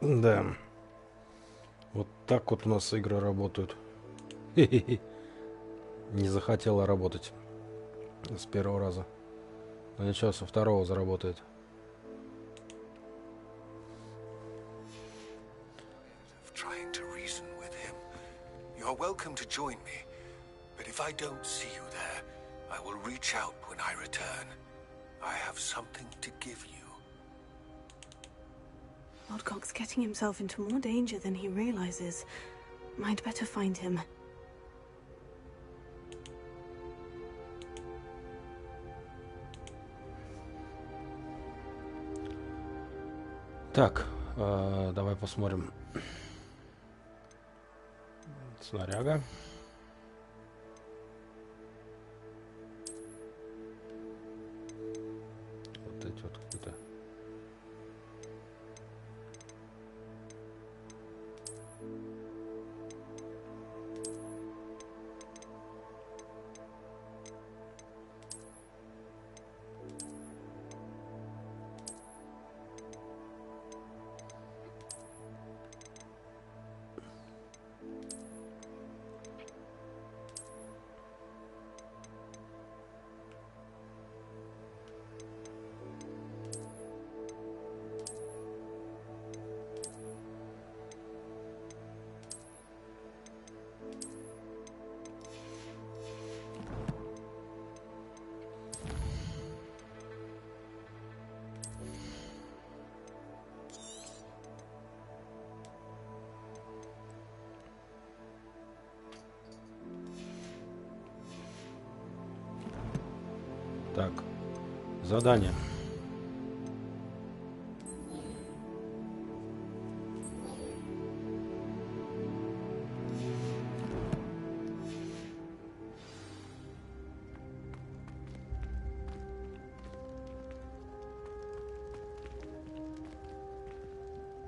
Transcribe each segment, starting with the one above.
Да. Вот так вот у нас игры работают. Не захотела работать с первого раза. Но ничего, со второго заработает. You're welcome to join me, but if I don't see you there, I will reach out when I return. I have something to give you. Lodgok's getting himself into more danger than he realizes. I'd better find him. Так, давай посмотрим. Снаряга. Вот эти вот какие-то. Так, задание.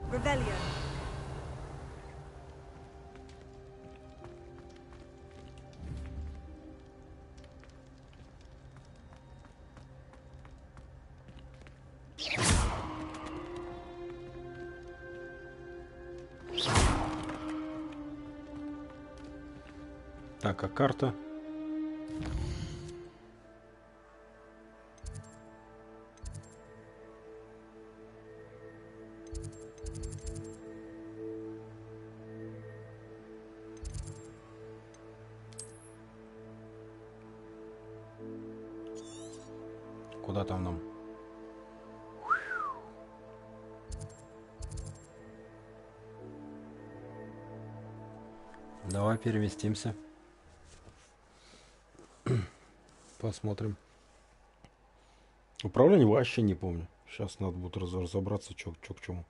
Rebellion. Так, а карта? Куда там нам? Давай переместимся. Посмотрим. Управление вообще не помню. Сейчас надо будет разобраться, что к чему.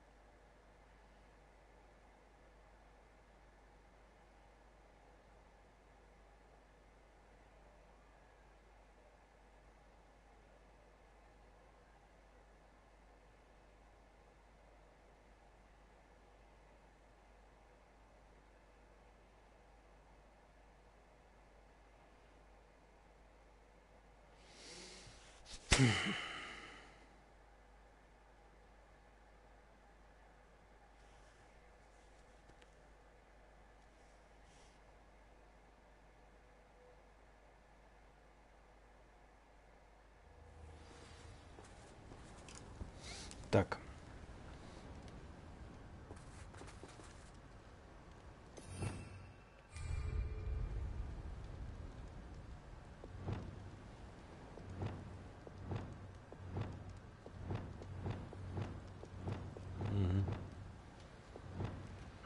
Так.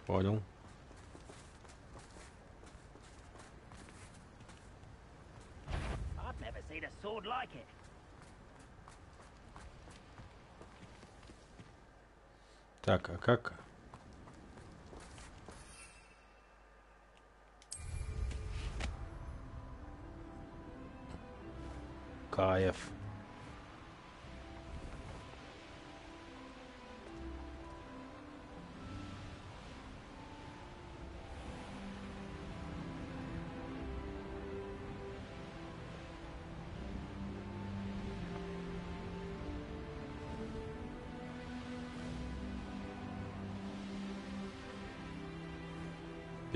Понял. I've never seen a sword like it. Так, а как? Кайф.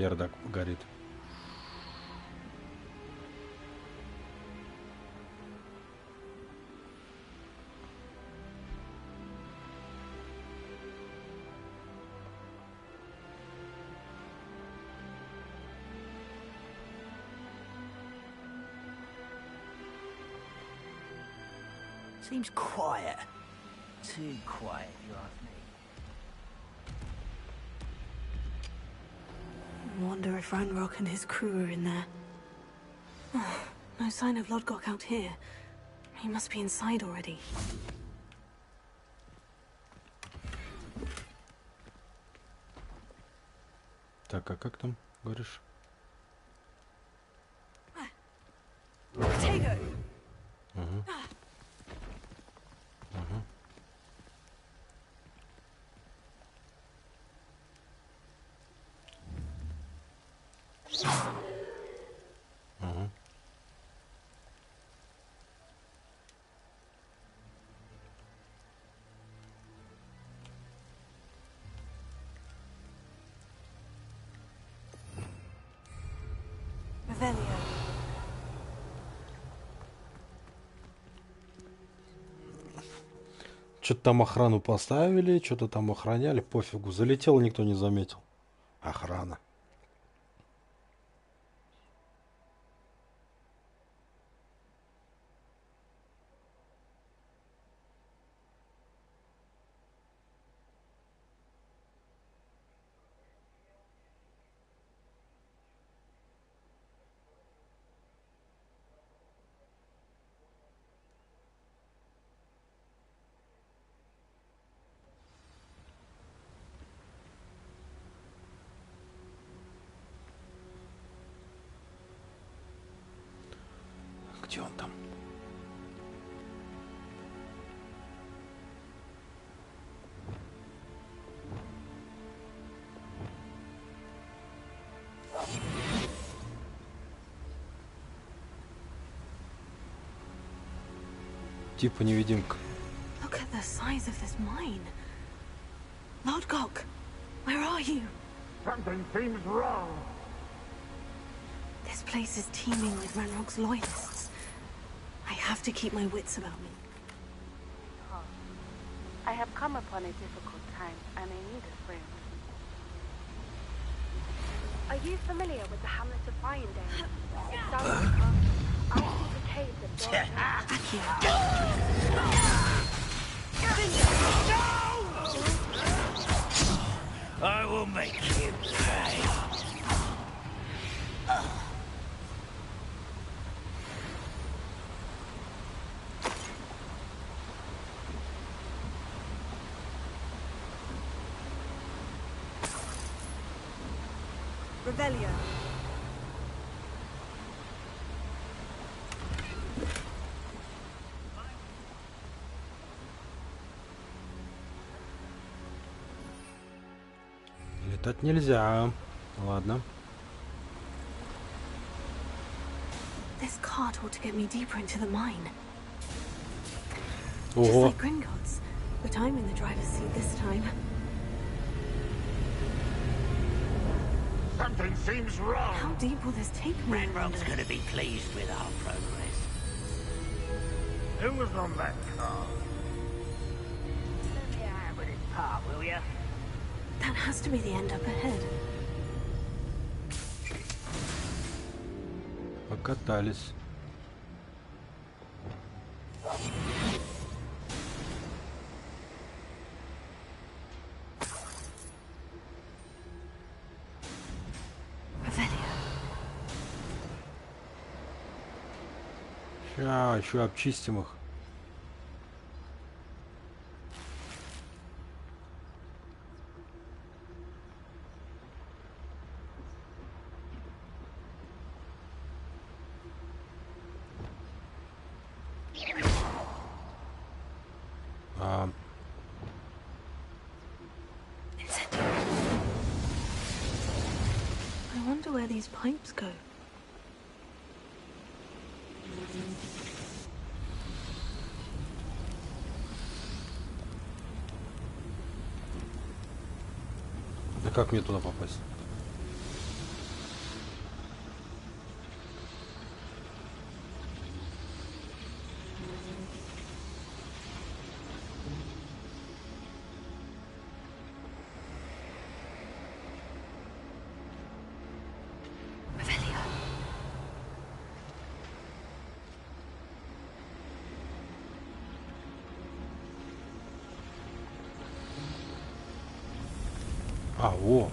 пердак горит. Seems quiet. Too quiet, if you ask me. Wonder if Ranrock and his crew are in there. Oh, no sign of Lodgok out here. He must be inside already. Так, а как там, говоришь? Tego! Угу. Угу. Угу. Revelio. Что-то там охрану поставили, что-то там охраняли, пофигу. Залетел, никто не заметил. Охрана. Где он там? Типа невидимка. Look at the size of this mine. Lodgok, where are you? Something seems wrong. This place is teeming with Ranrock's loyalists. I have to keep my wits about me. I have come upon a difficult time, and I need a friend. Are you familiar with the hamlet of Ryandale? It's down the coast. I see the caves of I will make you pay. Revelio. Летать нельзя. Ладно. This cart ought to get me deeper into the mine. Just Ого. like Gringotts, but I'm in the driver's seat this time. Something seems wrong. How deep will this take me? I Ranrock's wonder? gonna be pleased with our progress. Who was on that car? Let me out with his part, will ya? That has to be the end up ahead. Покатались. Revelio. Ща, еще обчистим их. I wonder where these pipes go. Да как мне туда попасть? А, во.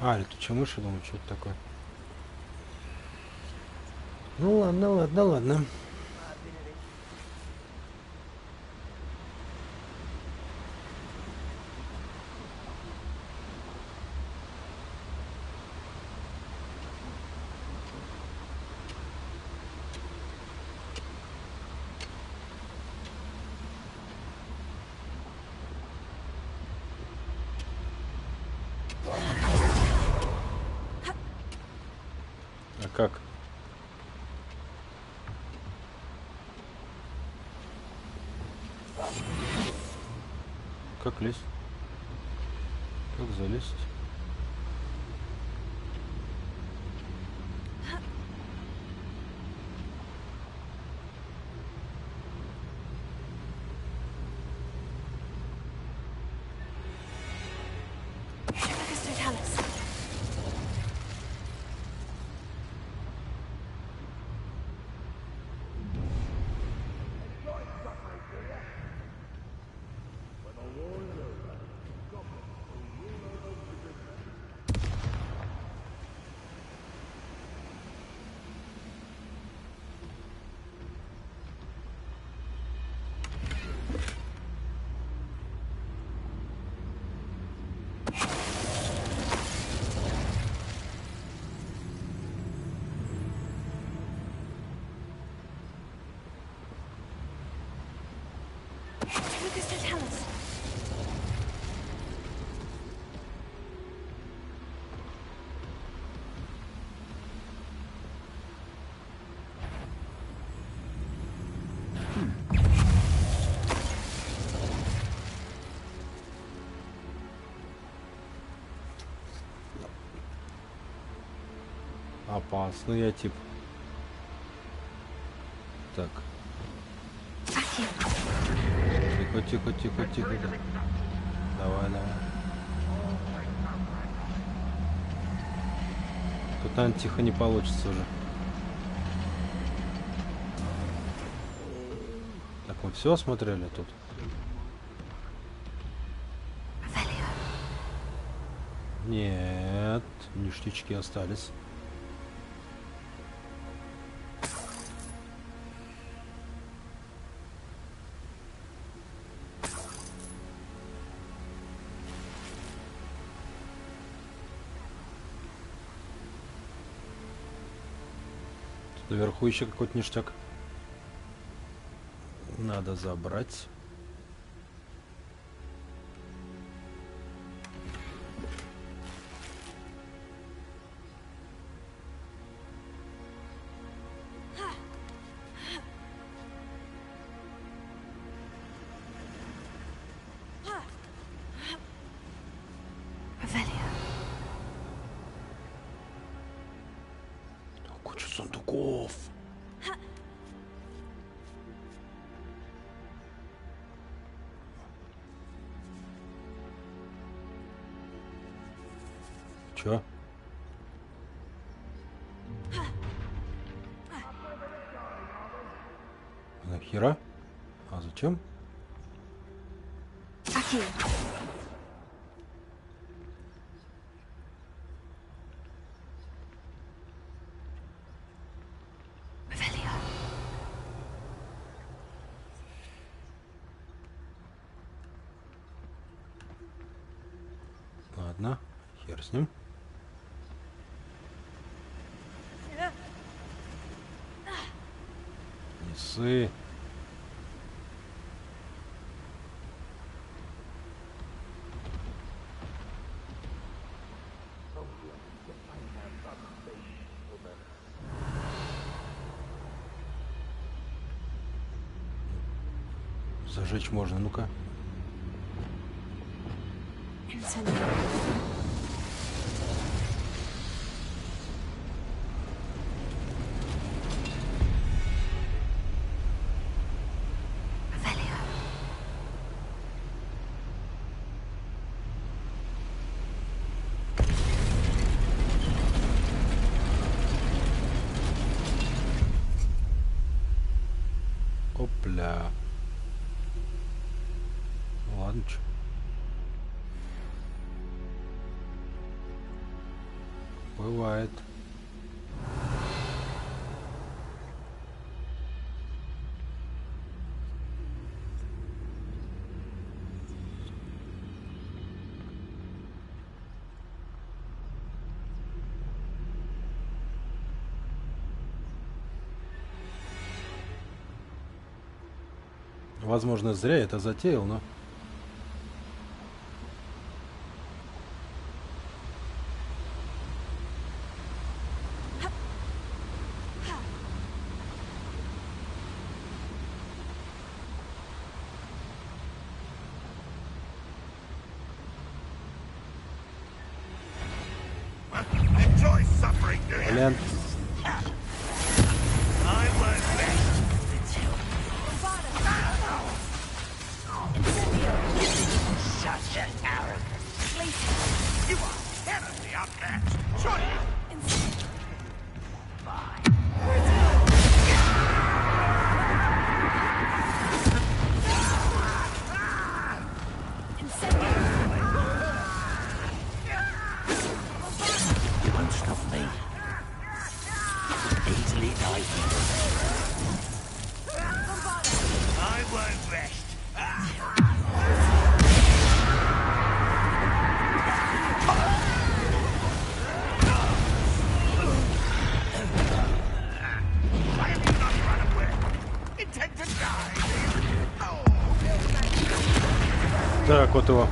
А, летучая мышь, я думаю, что это такое. Ну ладно, ладно, ладно. А как? Как лезть? Как залезть? Опасный я тип. Так. Тихо, тихо, тихо, тихо. Давай, давай. Тут, наверное, тихо не получится уже. Так, мы все осмотрели тут? Нет, ништячки остались. Наверху еще какой-то ништяк. Надо забрать. Куча сундуков. Чё? Нахера? А зачем? Ладно, хер с ним. Не ссы. Зажечь можно, ну-ка. Опля. Ладно, чё. Бывает. Возможно, зря это затеял, но... Enjoy suffering, do you? Блин. I won't Such an arrogant. You are terribly outmatched. Sure you. You won't stop me. Easily knife. I won't rest. Why have you not run away? Intend to die? Так, вот его.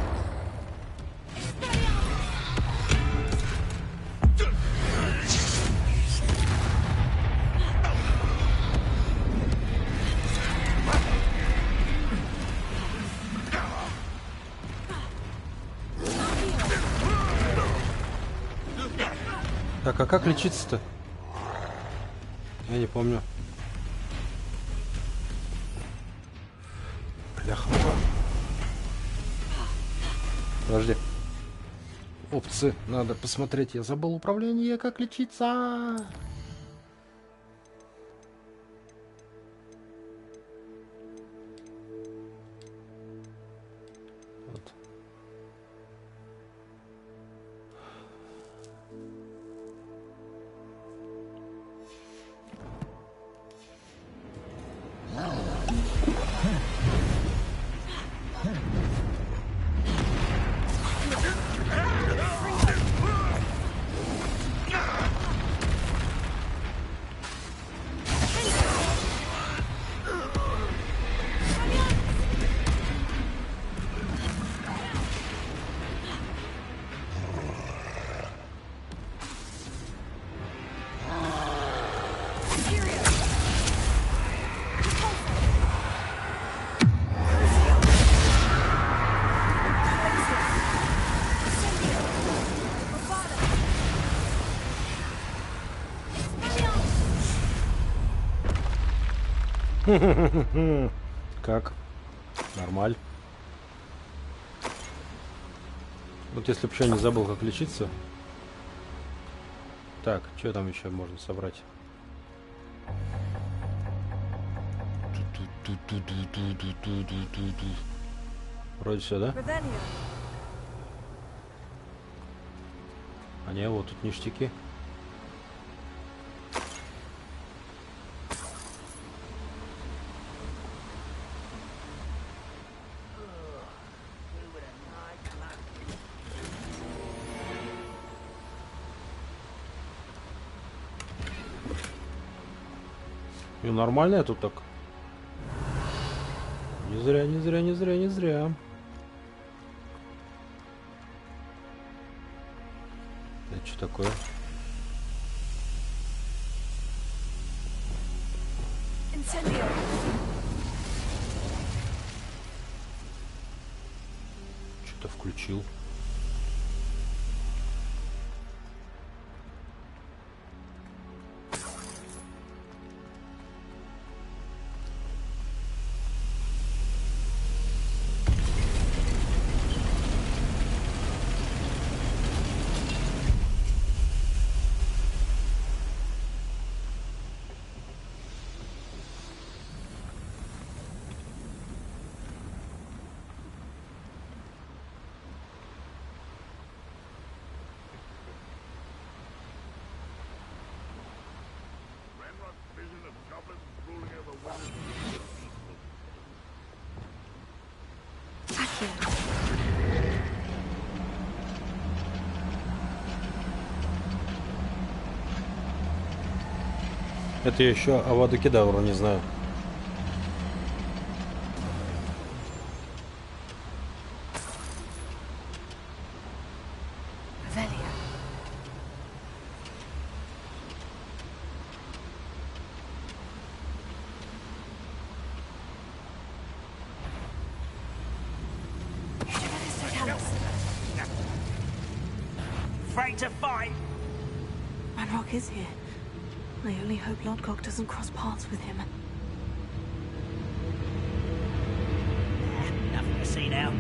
Так, а как лечиться-то? Я не помню. Бляха. Подожди. Опции. Надо посмотреть. Я забыл управление. Как лечиться? Вот. Как? Нормаль. Вот если бы еще не забыл, как лечиться. Так, что там еще можно собрать? Вроде все, да? А не, вот тут ништяки. И нормально я тут так. Не зря, не зря, не зря, не зря. Это что такое? что-то включил. Это я еще Авада Кедавра не знаю. Ranrock is here. I only hope Lodgok doesn't cross paths with him. Nothing to see now.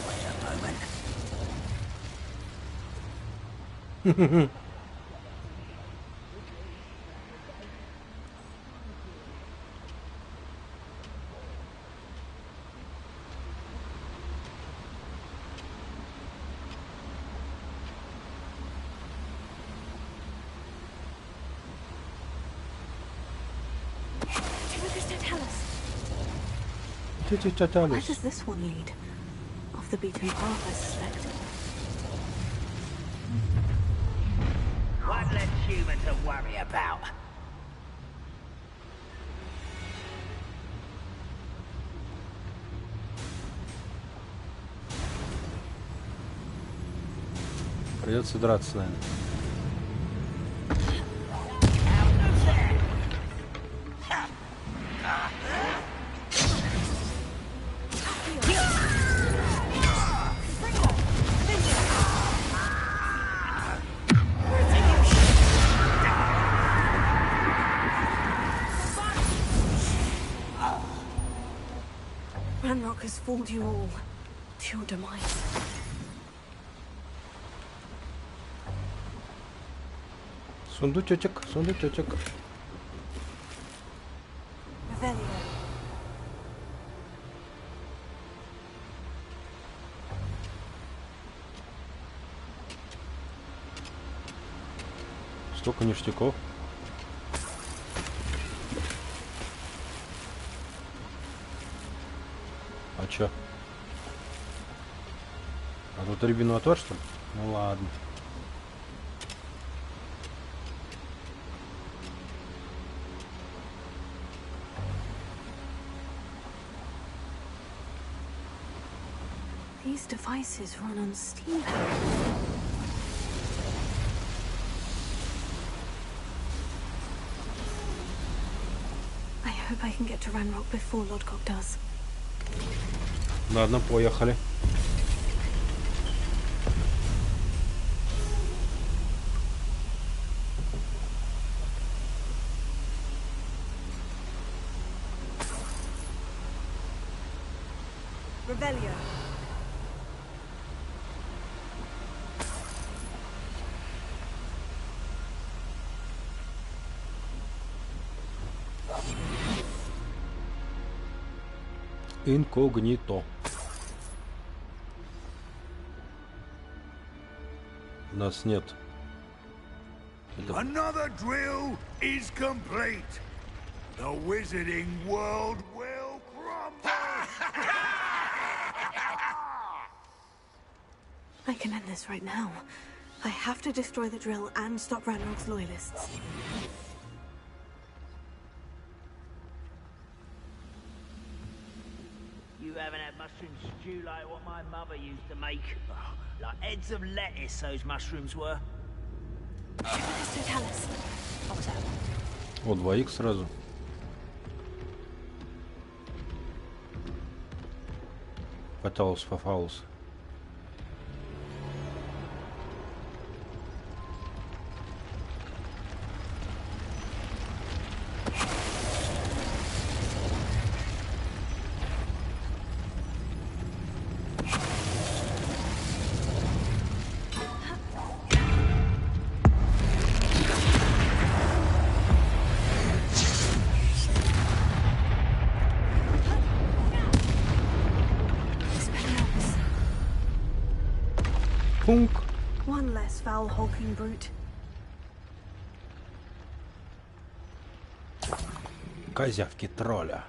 Wait a moment. Where does this one lead? Off the beaten path, I suspect. One less human to worry about. Придется драться, наверное. Ranrock has fooled you all to your demise. Сундучок. Revelio. Столько ништяков. А чё? А тут рябиновый отвар, что ли? Ну ладно. These devices run on steam. I hope I can get to Ranrock before Lodgok does. Ладно, поехали. Revelio. Инкогнито. Нас нет. Another drill is complete. The wizarding world will crumble. I can end this right now. I have to destroy the drill and stop Ranrock's loyalists. You You haven't had mushroom stew like what my mother used to make. Oh, like heads of lettuce, those mushrooms were. What was that? О, 2х сразу. Пытался пофаулся. Пунк. One less foul hulking brute. Козявки тролля.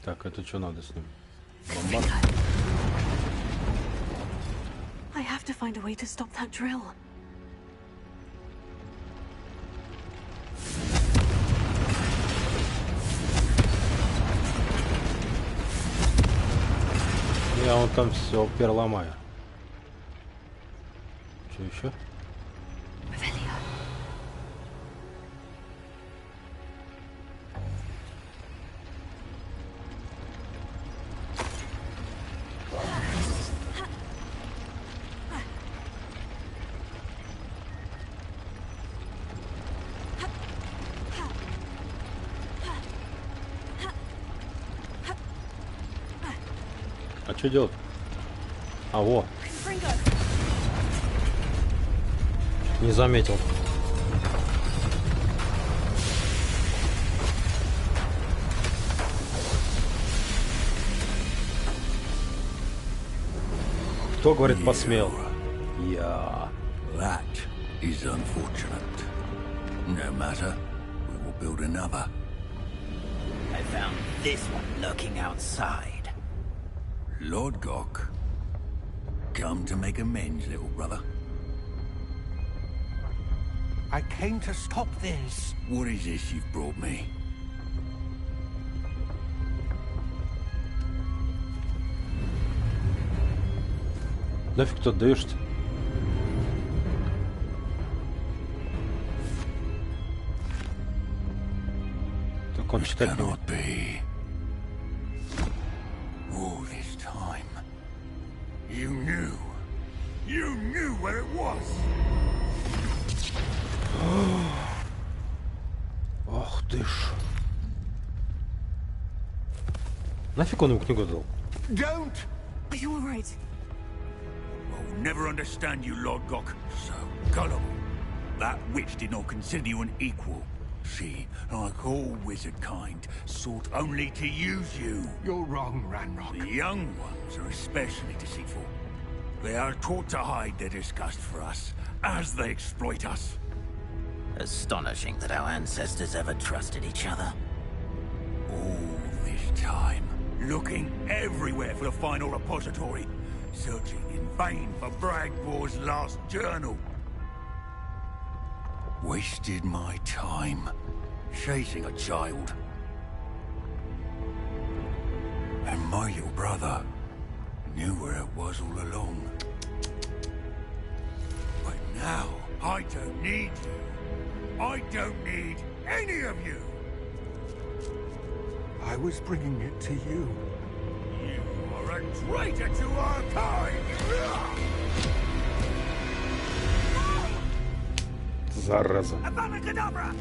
Так, это что надо с ним? Бомбар? I have to find a way to stop that drill. Я вон там все переломаю. Что еще? А что делать? А, во. Не заметил. Кто говорит посмел? Я. That is unfortunate. No matter, we will build another. I found this one lurking outside. Lord Gok, come to make amends, little brother. I came to stop this. What is this you've brought me? Нафиг ты даешь-то? Так он читать не Cannot be. All this time, you knew where it was. Ох ты ж. Нафиг он ему книгу дал? Don't! Are you alright? I'll never understand you, Lord Gok. So gullible. That witch did not consider you an equal. She, like all wizard kind, sought only to use you. You're wrong, Ranrock. The young ones are especially deceitful. They are taught to hide their disgust for us, as they exploit us. Astonishing that our ancestors ever trusted each other. All this time, looking everywhere for the final repository, searching in vain for Bragbor's last journal. Wasted my time chasing a child. And my little brother knew where it was all along. But now, I don't need you. I don't need any of you. I was bringing it to you. You are a traitor to our kind! Зараза. Abracadabra!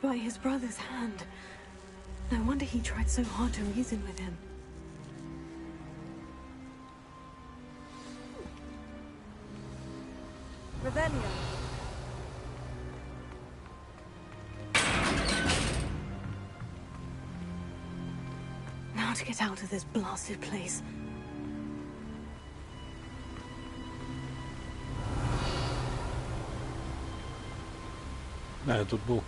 By his brother's hand. No wonder he tried so hard to reason with him. Revelio, Gotta get out of this blasted place. Да, я тут был.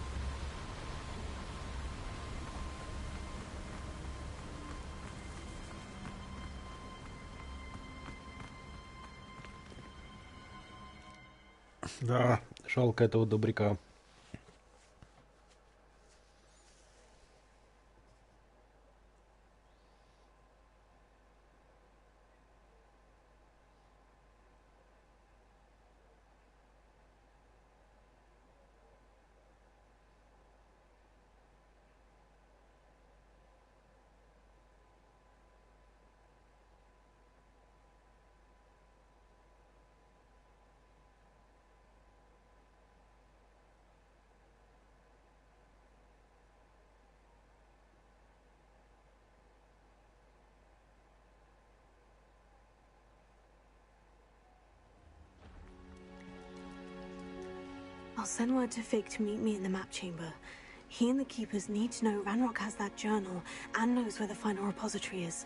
Да, жалко этого добряка. I'll send word to Fig to meet me in the map chamber. He and the keepers need to know Ranrock has that journal and knows where the final repository is.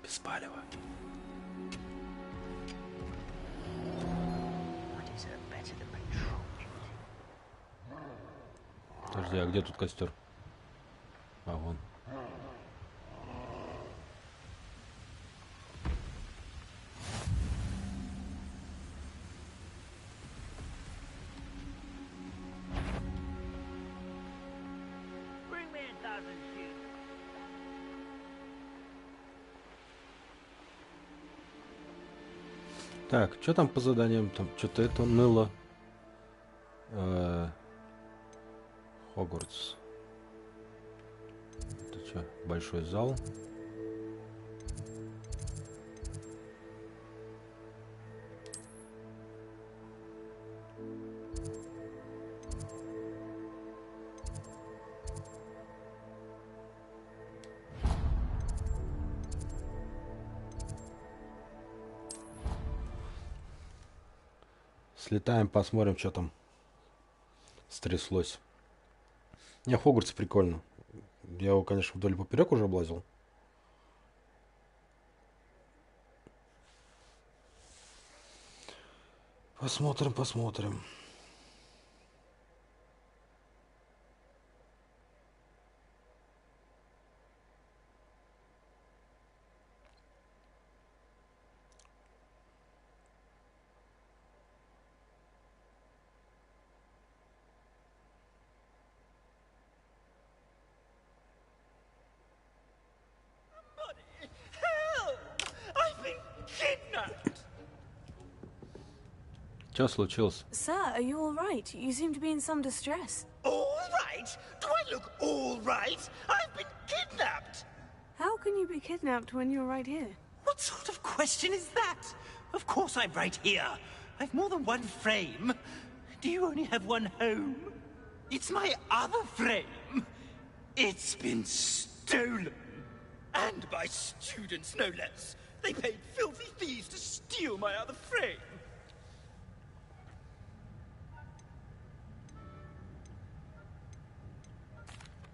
Беспалево. Подожди, а где тут костер? А, вон. Bring me a dozen shoes. Так, что там по заданиям? Там что-то это ныло. Хогвартс. Это что? Большой зал. Слетаем, посмотрим, что там стряслось. Не, Хогвартс прикольно. Я его, конечно, вдоль и поперек уже облазил. Посмотрим, посмотрим. Что случилось? Sir, are you all right? You seem to be in some distress. All right? Do I look all right? I've been kidnapped! How can you be kidnapped when you're right here? What sort of question is that? Of course I'm right here. I've more than one frame. Do you only have one home? It's my other frame. It's been stolen. And by students, no less. They paid filthy thieves to steal my other frame.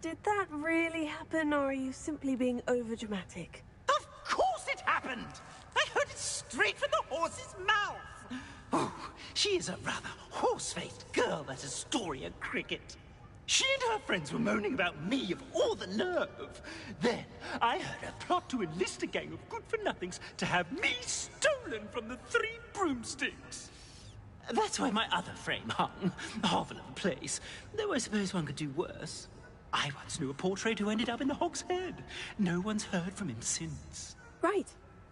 Did that really happen, or are you simply being overdramatic? Of course it happened! I heard it straight from the horse's mouth! Oh, she is a rather horse-faced girl, that Astoria Cricket. She and her friends were moaning about me, of all the nerve. Then I heard her plot to enlist a gang of good-for-nothings to have me stolen from the Three Broomsticks. That's where my other frame hung. A hovel of a place. Though I suppose one could do worse. I once knew a portrait who ended up in the Hog's Head. No one's heard from him since. Right.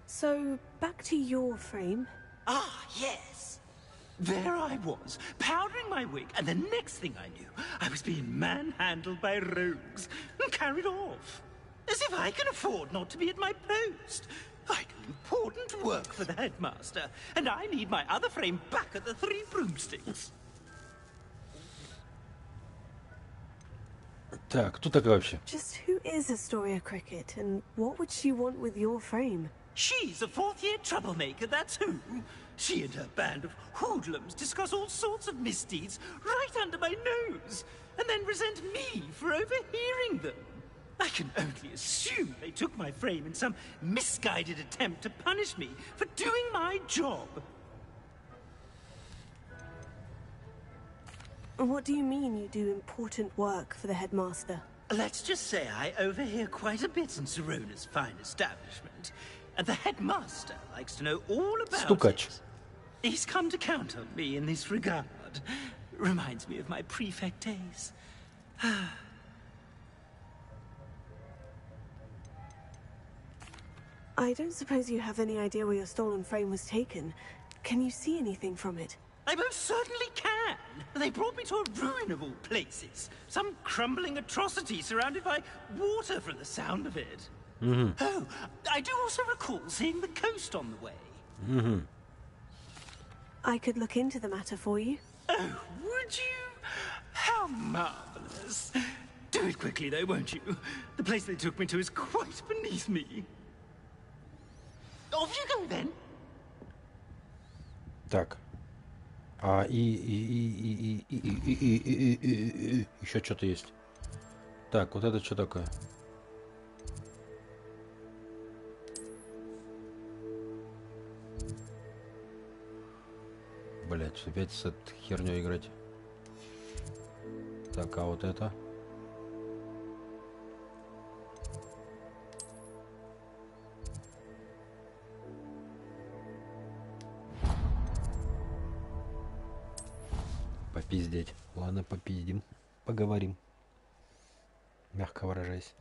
So, back to your frame. Ah, yes. There I was, powdering my wig, and the next thing I knew, I was being manhandled by rogues and carried off. As if I can afford not to be at my post. I do important work for the headmaster, and I need my other frame back at the Three Broomsticks. Так, кто такая вообще? Just who is Astoria Cricket, and what would she want with your frame? She's a fourth-year troublemaker, that's who. She and her band of hoodlums discuss all sorts of misdeeds right under my nose, and then resent me for overhearing them. I can only assume they took my frame in some misguided attempt to punish me for doing my job. What do you mean you do important work for the headmaster? Let's just say I overhear quite a bit in Sirona's fine establishment, and the headmaster likes to know all about Стукач. it. He's come to count on me in this regard. Reminds me of my prefect days. I don't suppose you have any idea where your stolen frame was taken. Can you see anything from it? I most certainly can. They brought me to a ruin of all places. Some crumbling atrocity surrounded by water from the sound of it. Oh, I do also recall seeing the coast on the way. I could look into the matter for you. Oh, would you? How marvelous. Do it quickly, though, won't you? The place they took me to is quite beneath me. Off you go, then. Так. Еще что-то есть. Так, вот это что такое? Блять, опять с этой херней играть. Так, а вот это? Попиздеть. Ладно, попиздим. Поговорим. Мягко выражаясь.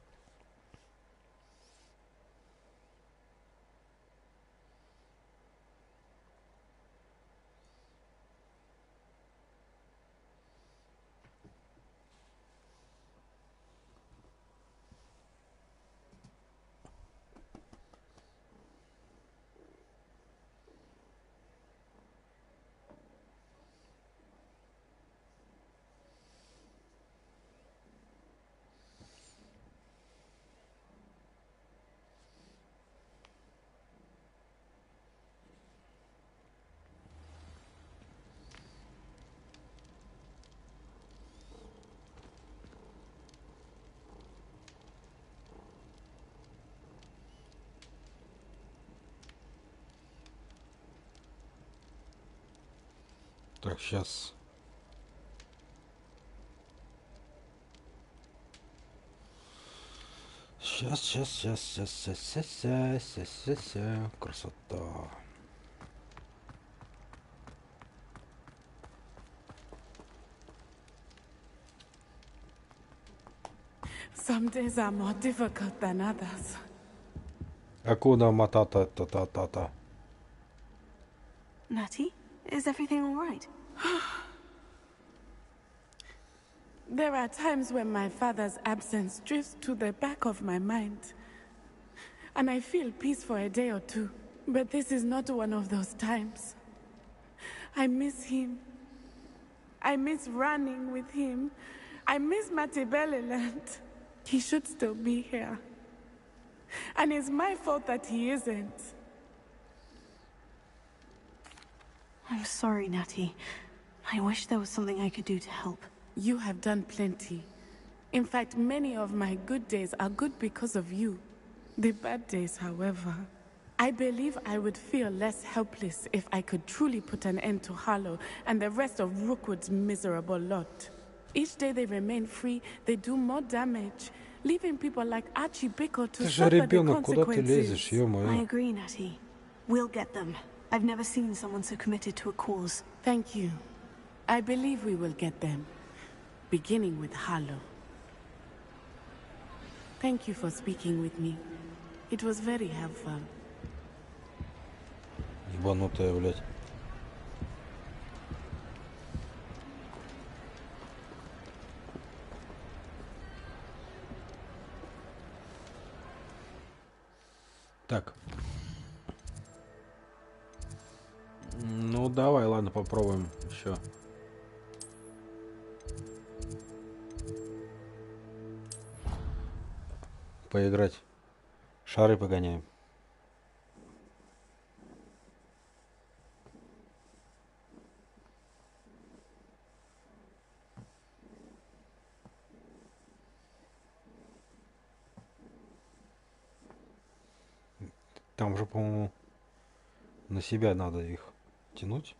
Так, сейчас. Сейчас. Красота. Some days are more difficult than others. Акуна матата та-та-та-та. Natty, is everything all right? There are times when my father's absence drifts to the back of my mind, and I feel peace for a day or two. But this is not one of those times. I miss him. I miss running with him. I miss Matibeleland. He should still be here. And it's my fault that he isn't. I'm sorry, Natty. I wish there was something I could do to help. You have done plenty. In fact, many of my good days are good because of you. The bad days, however, I believe I would feel less helpless if I could truly put an end to Harlow and the rest of Rookwood's miserable lot. Each day they remain free, they do more damage, leaving people like Archie Bickle to suffer the consequences. I agree, Natty. We'll get them. I've never seen someone so committed to a cause. Thank you. I believe we will get them, beginning with Harlow. Thank you for speaking with me. It was very helpful. Ебанутая, блядь. Так. Ну, давай, ладно, попробуем еще. Поиграть. Шары погоняем. Там же, по-моему, на себя надо их тянуть.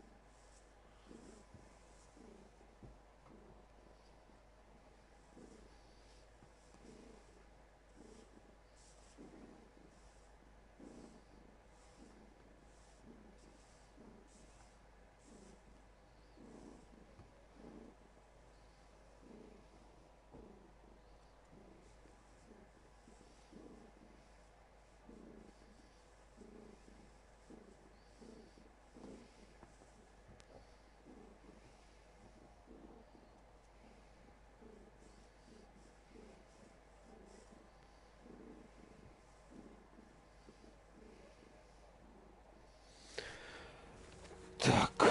Так.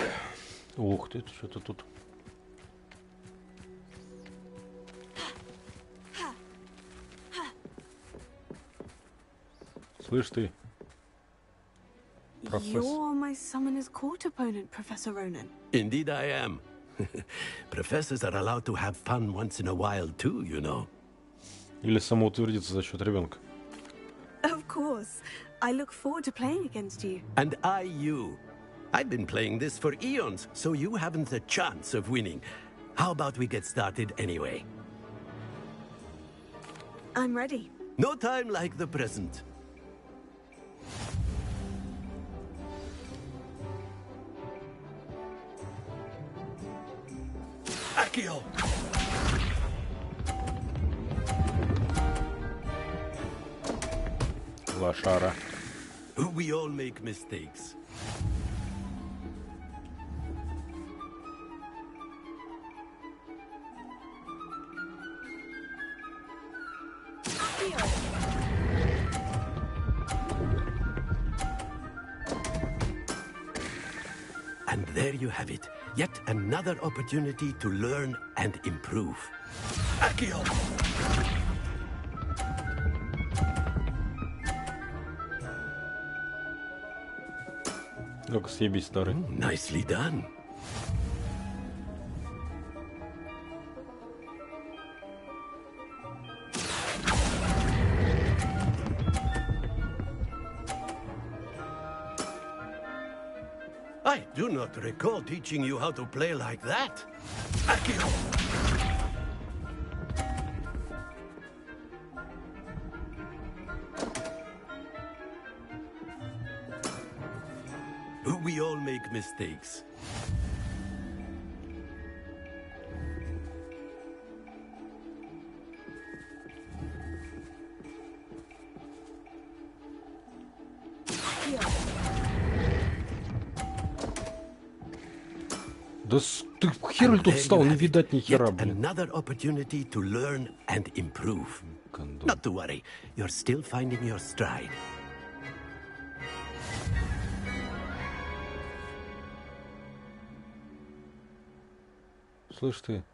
Ух ты, что-то тут. Слышь ты. You're my summoner's court opponent, Professor Ronan. Indeed I am. Professors are allowed to have fun once in a while too, you know. Или самоутвердиться за счет ребенка. Of course. I look forward to playing against you. And I you. I've been playing this for eons, so you haven't a chance of winning. How about we get started anyway? I'm ready. No time like the present. Accio! Лошара. We all make mistakes. And there you have it. Yet another opportunity to learn and improve. Accio! Ну-ка, съебись, старый. Nicely done. I do not recall teaching you how to play like that. Accio! We all make mistakes. Да ты хер ли тут встал, не видать ни хера, блин. Another opportunity to learn and improve. Not to worry, you're still finding your stride. Слышь ты.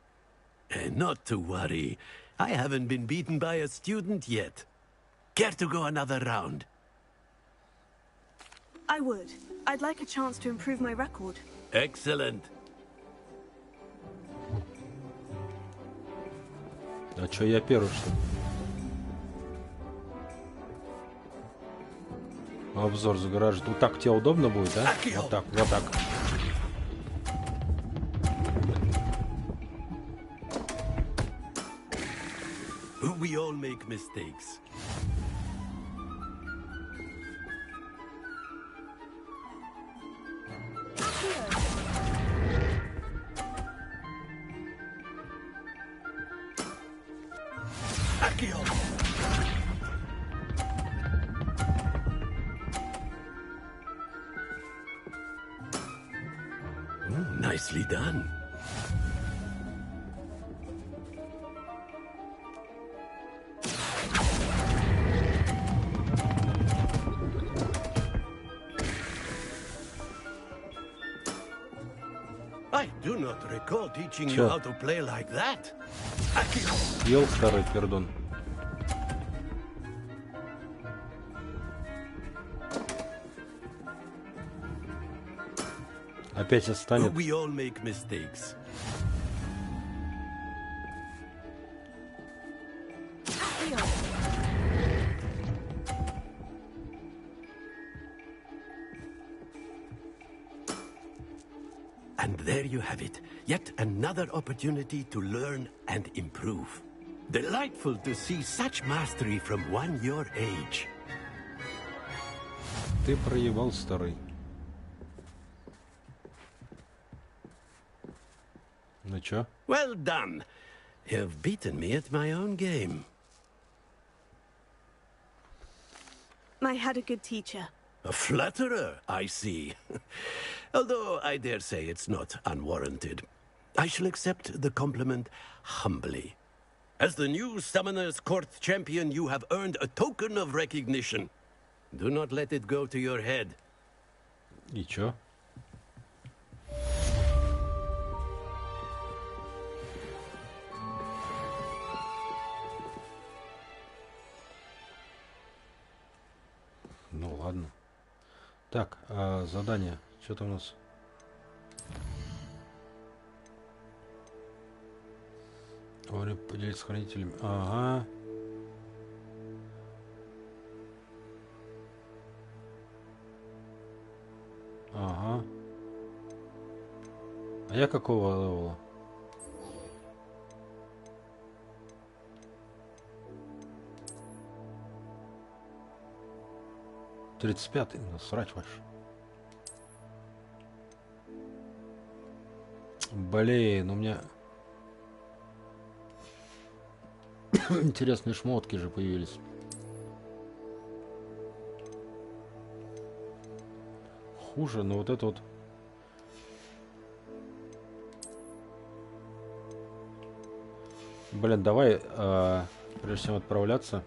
Not to worry. I haven't been beaten by a student yet. Care to go another round? I would. I'd like a chance to improve my record. Excellent. А чё, я первый, что ли? Обзор за гараж. Вот так тебе удобно будет, а? Вот так, вот так. We all make mistakes. Accio! Nicely done. I do not recall teaching you how to play like that. Ел старый пердун. Опять отстанет. We all make mistakes. And there you have it. Yet another opportunity to learn and improve. Delightful to see such mastery from one your age. Ты проебал, старый. Ну чё? Well done. You've beaten me at my own game. I had a good teacher. A flatterer, I see. Although I dare say it's not unwarranted. I shall accept the compliment humbly. As the new Summoner's Court champion, you have earned a token of recognition. Do not let it go to your head. И чё? Ну ладно. Так, задание. Что там у нас? Поделиться с хранителями. Ага. Ага. А я какого левела? Тридцать пятый. Насрать ваш. Блин, у меня интересные шмотки же появились. Хуже, но вот это вот. Блин, давай, прежде чем отправляться.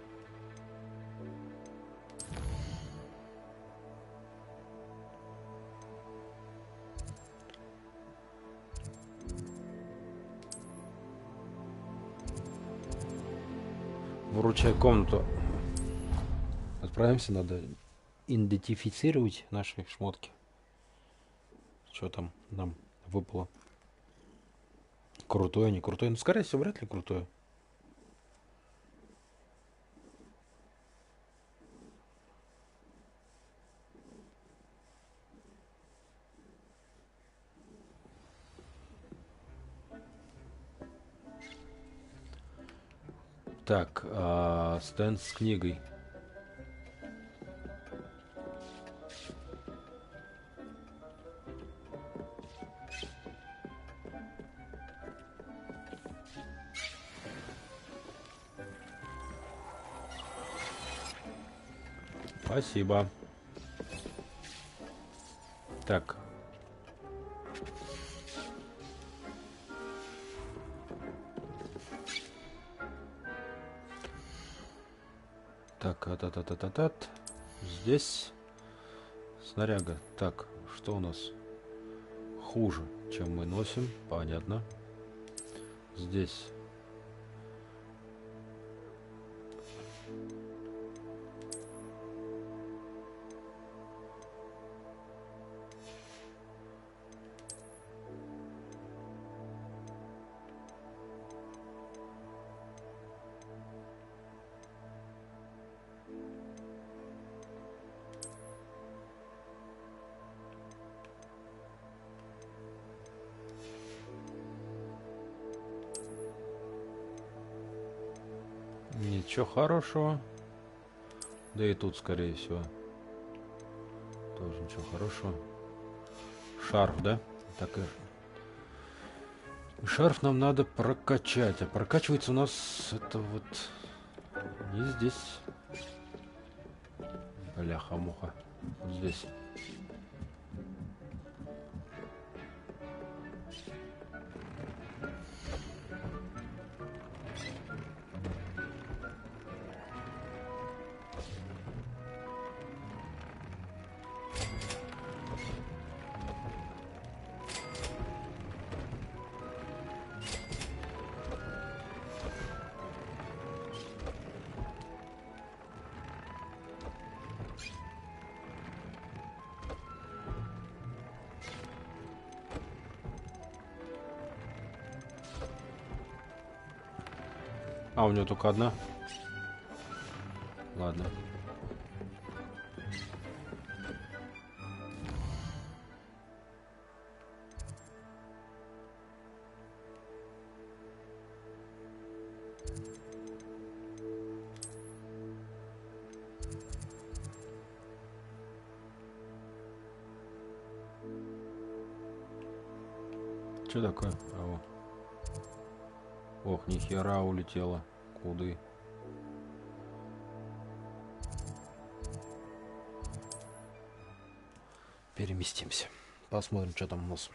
Вручай комнату. Отправимся, надо идентифицировать наши шмотки. Что там нам выпало? Крутое, не крутое? Ну, скорее всего, вряд ли крутое. Так, стенд с книгой. Спасибо. Так. Так, здесь снаряга. Так, что у нас? Хуже, чем мы носим, понятно. Здесь. Ничего хорошего. Да и тут, скорее всего. Тоже ничего хорошего. Шарф, да? Так и... Шарф нам надо прокачать. А прокачивается у нас это вот... Не здесь. Бляха-муха. Здесь. А, у него только одна? Ладно. Что такое? А, ох, нихера улетела. Куды? Переместимся. Посмотрим, что там у нас.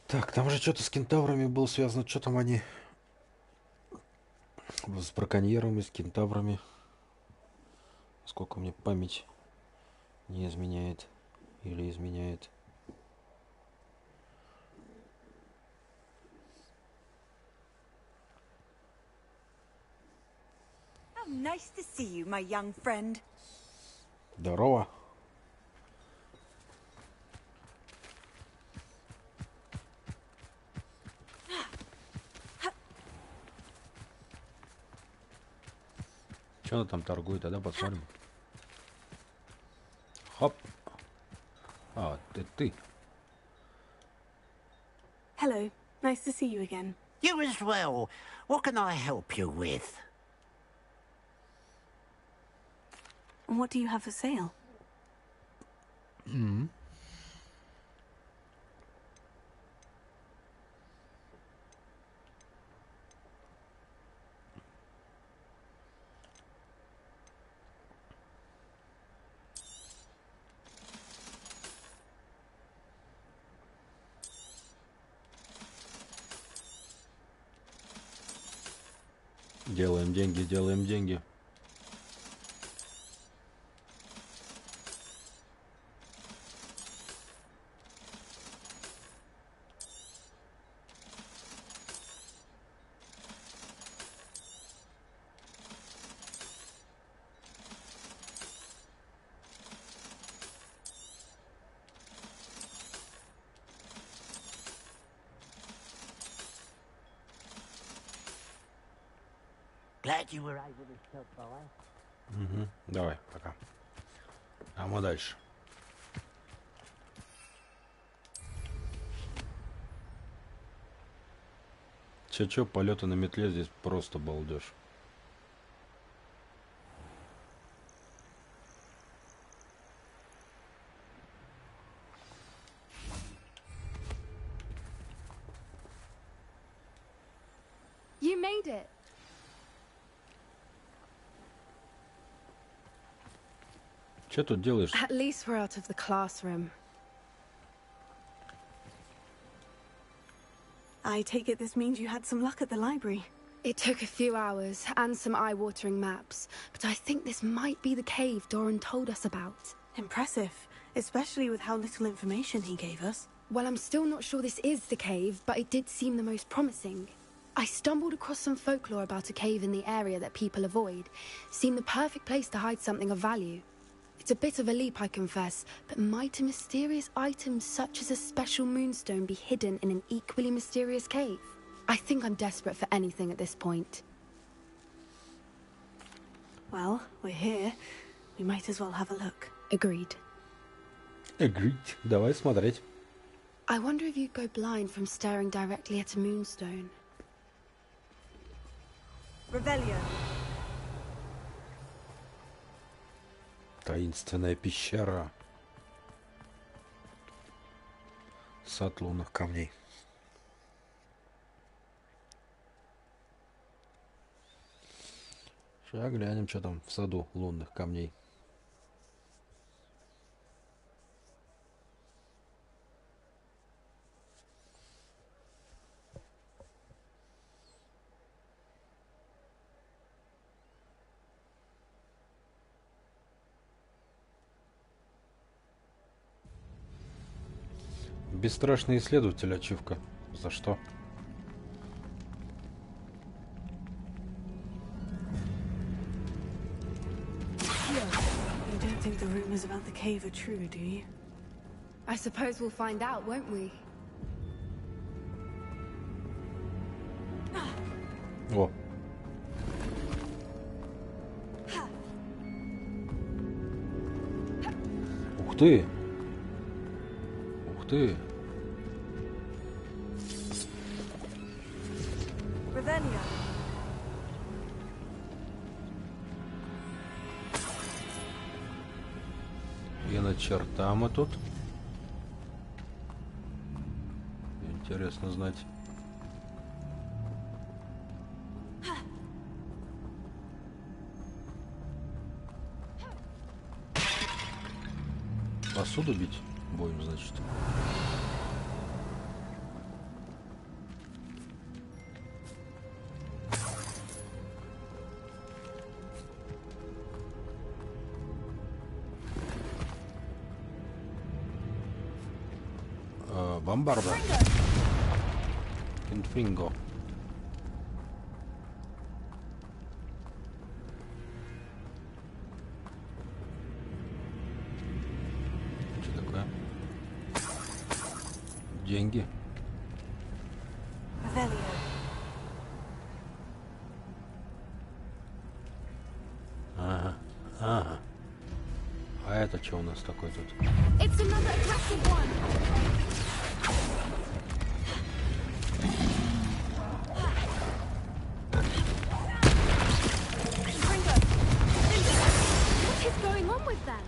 Так, там же что-то с кентаврами было связано. Что там они? С браконьерами, с кентаврами. Сколько мне память не изменяет. Или изменяет. Nice to see you, my young friend. Здорово. Что она там торгует? Тогда посмотрим. Хоп. А, ты. Hello. Nice to see you again. You as well. What can I help you with? What do you have for sale? Делаем деньги, делаем деньги. Glad you were able to stop by. Угу. Давай, пока. А мы дальше. Че, полеты на метле здесь просто балдеж. You made it. Че тут делаешь? At least we're out of the classroom. I take it this means you had some luck at the library. It took a few hours and some eye-watering maps, but I think this might be the cave Doran told us about. Impressive, especially with how little information he gave us. Well, I'm still not sure this is the cave, but it did seem the most promising. I stumbled across some folklore about a cave in the area that people avoid. Seemed the perfect place to hide something of value. It's a bit of a leap, I confess, but might a mysterious item such as a special moonstone be hidden in an equally mysterious cave? I think I'm desperate for anything at this point. Well, we're here. We might as well have a look. Agreed. Agreed. Давай смотреть. I wonder if you'd go blind from staring directly at a moonstone. Revelio. Таинственная пещера. Сад лунных камней. Сейчас глянем, что там в саду лунных камней. Бесстрашный исследователь, ачивка. За что? You don't think the rumors about the cave are true, do you? I suppose we'll find out, won't we? О. Ух ты! Ух ты! Revelio. И на черта мы тут. Интересно знать. Посуду бить будем, значит. Бомбарда. Инфринго. Что такое? Деньги. Revelio. Ага. Ага. А это что у нас такой тут? It's another aggressive one. What is going on with them?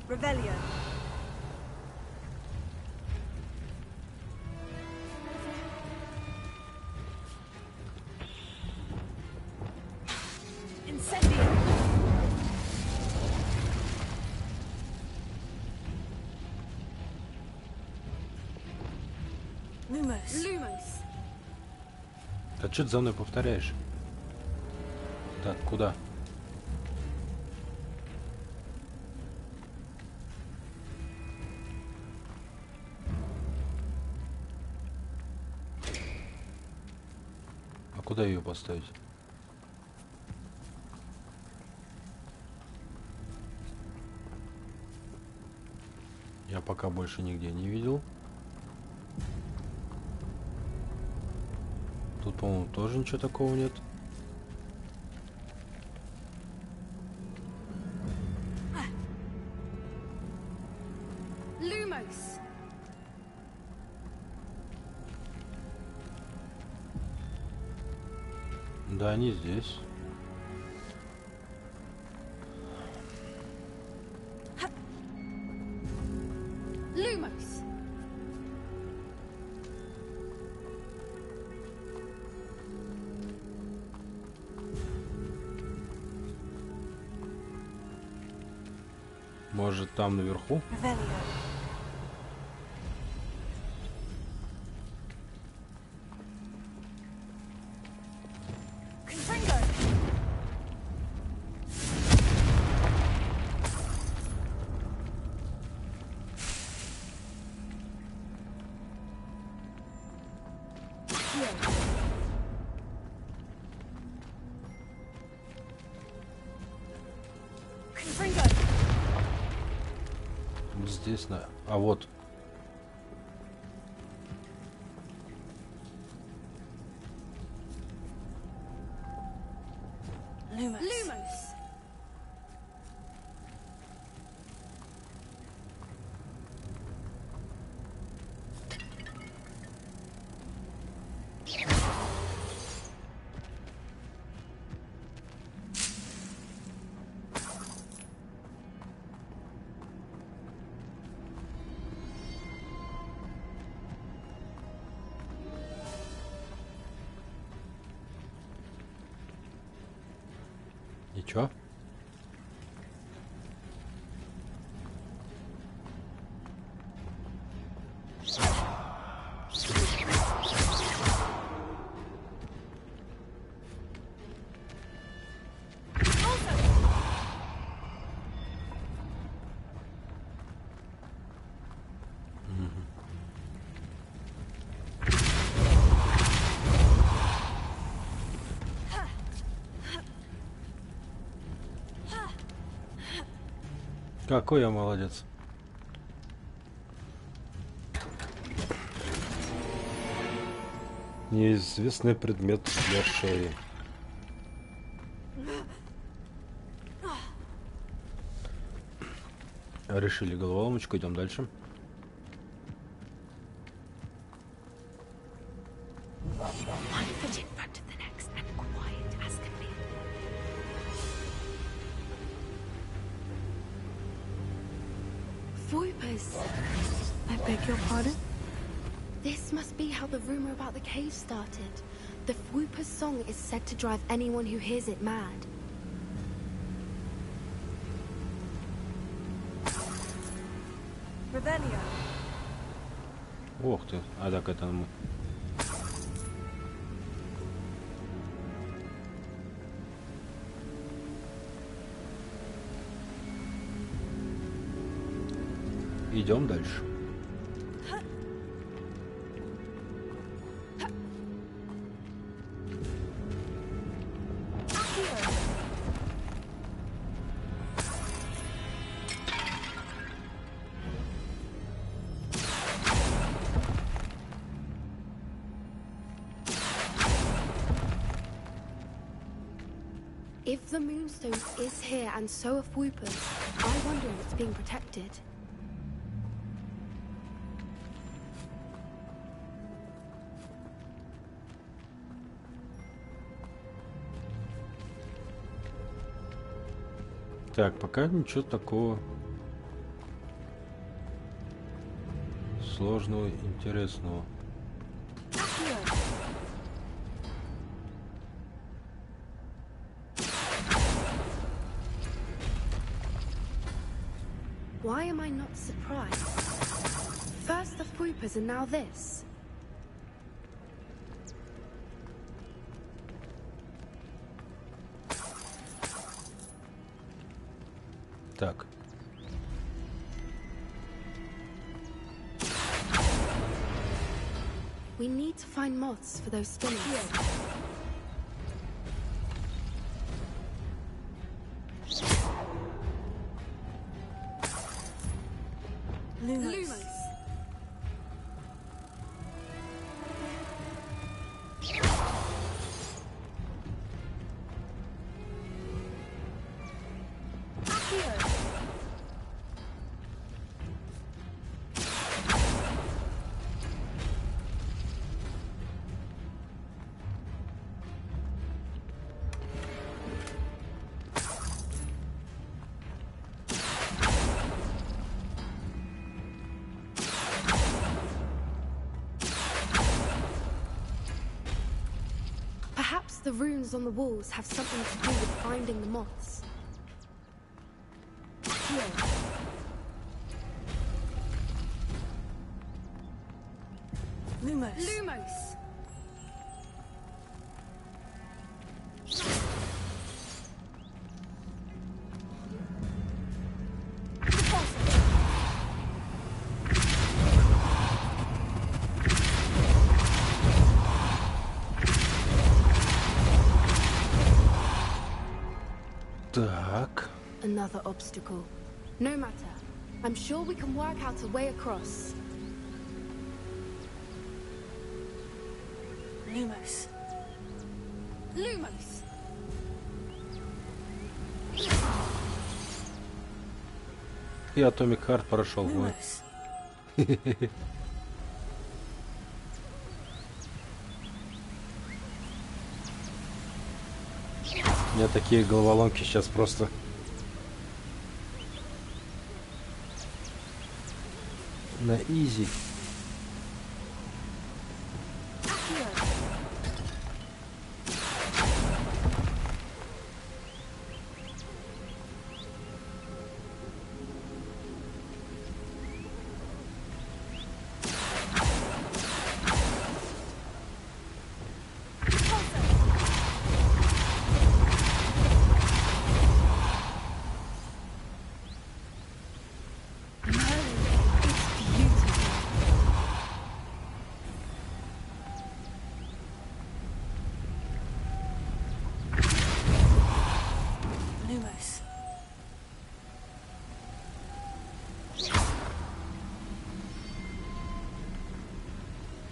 Revelio. Incendio. Lumos. А что ты за мной повторяешь? Так, куда? А куда ее поставить? Я пока больше нигде не видел. Тут, по-моему, тоже ничего такого нет. Lumos. Да, они здесь. Lumos. Может, там наверху? Revelio. Confringo. Confringo. Здесь на... А вот. Lumos. Lumos. И чё? Какой я молодец. Неизвестный предмет для шеи. Решили головоломочку, идем дальше. I beg your pardon? This must be how the rumor about the cave started. The Whooper's song is said to drive anyone who hears it mad. Ravenia. Ох ты, а так это мы. Идем дальше. If the Moonstone is here and so are Whoopers, I wonder if it's being protected. Так, пока ничего такого сложного, интересного. Why am I not surprised? First the Whoopers and now this. Так. We need to find moths for those spinners. Lumos. Perhaps the runes on the walls have something to do with finding the moths. Lumos. Lumos! Так. Another obstacle. No matter. I'm sure we can work out a way across. Lumos. Lumos! И Atomic Heart прошел бой. Lumos. У меня такие головоломки сейчас просто. На изи.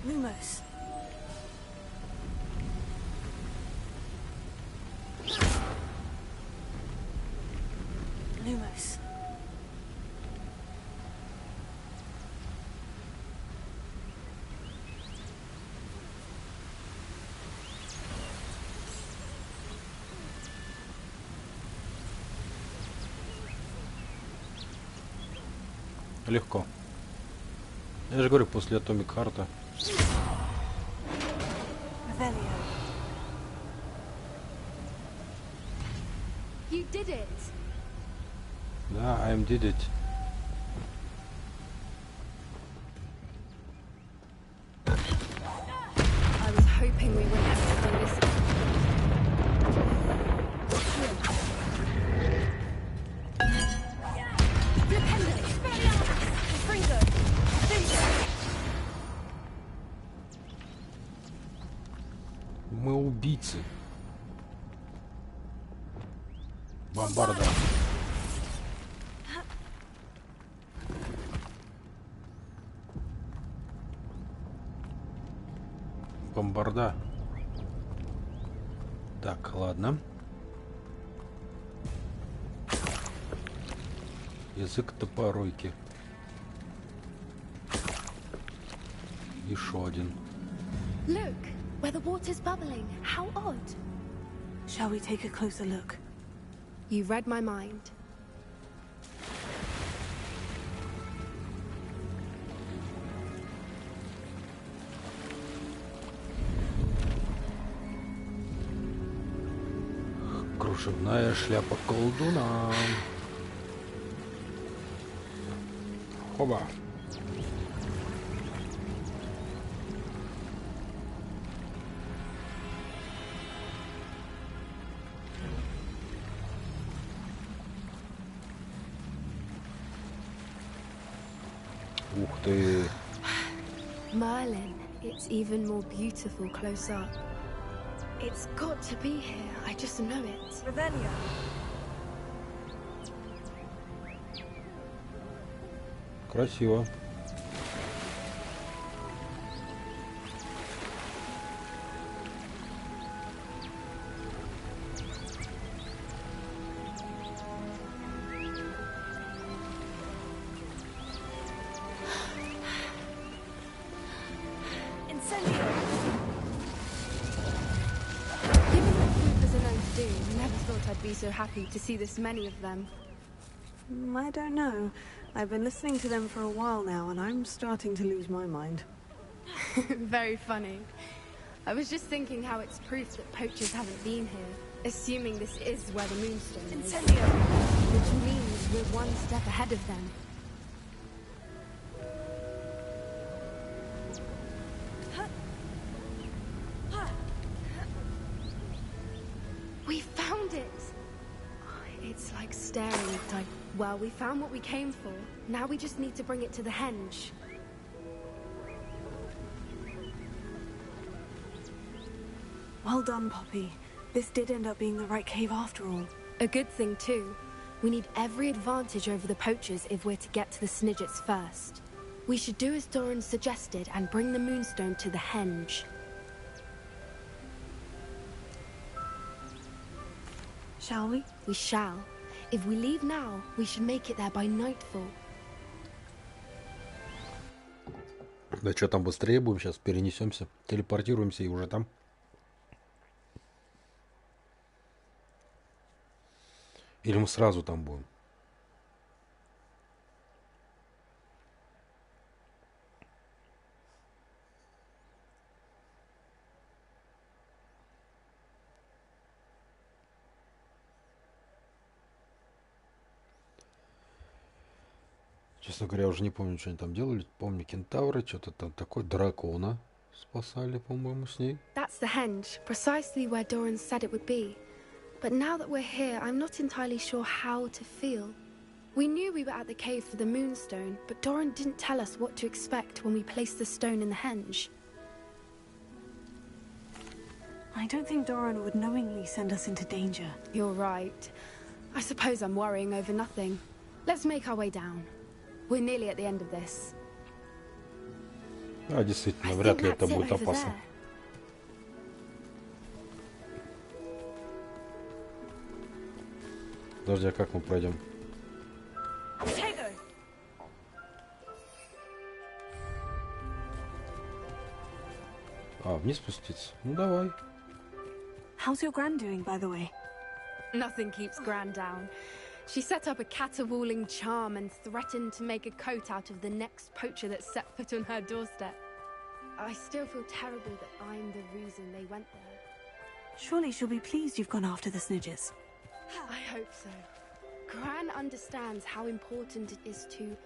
Lumos. Lumos. Легко. Я же говорю, после Atomic Heart'а. You did it. Да, I did it. I was hoping we wouldn't have to do this. Мы убийцы. Бомбарда. Бомбарда. Так, ладно. Язык топоройки. Еще один. Look, where the water's bubbling. How odd. Shall we take a closer look? You read my mind. Кружевная шляпа колдуна. Хоба. Ух ты. Merlin, it's even more beautiful close up. It's got to be here. I just know it. Revelio. Красиво. I'd be so happy to see this many of them. I don't know. I've been listening to them for a while now, and I'm starting to lose my mind. Very funny. I was just thinking how it's proof that poachers haven't been here, assuming this is where the moonstone is. Incendio! Which means we're one step ahead of them. We found it! It's like staring at time. Well, we found what we came for. Now we just need to bring it to the henge. Well done, Poppy. This did end up being the right cave after all. A good thing, too. We need every advantage over the poachers if we're to get to the Snidgets first. We should do as Doran suggested and bring the moonstone to the henge. Shall we? We shall. If we leave now, we should make it there by nightfall. Да что там быстрее будем, сейчас перенесемся, телепортируемся и уже там. Или мы сразу там будем? Честно говоря, я уже не помню, что они там делали. Помню, кентавры, что-то там такое. Дракона спасали, по-моему, с ней. That's the henge, precisely where Doran said it would be. But now that we're here, I'm not entirely sure how to feel. We knew we were at the cave for the moonstone, but Doran didn't tell us what to expect when we placed the stone in the henge. I don't think Doran would knowingly send us into danger. You're right. I suppose I'm worrying over nothing. Let's make our way down. We're nearly at the end of this. А, действительно, вряд ли это будет опасно. Подожди, а как мы пройдем? А, вниз спуститься? Ну давай. How's your gran doing, by the way? Nothing keeps Gran down. She set up a caterwauling charm and threatened to make a coat out of the next poacher that set foot on her doorstep. I still feel terrible that I'm the reason they went there. Surely she'll be pleased you've gone after the snidgers. I hope so. Gran understands how important it is to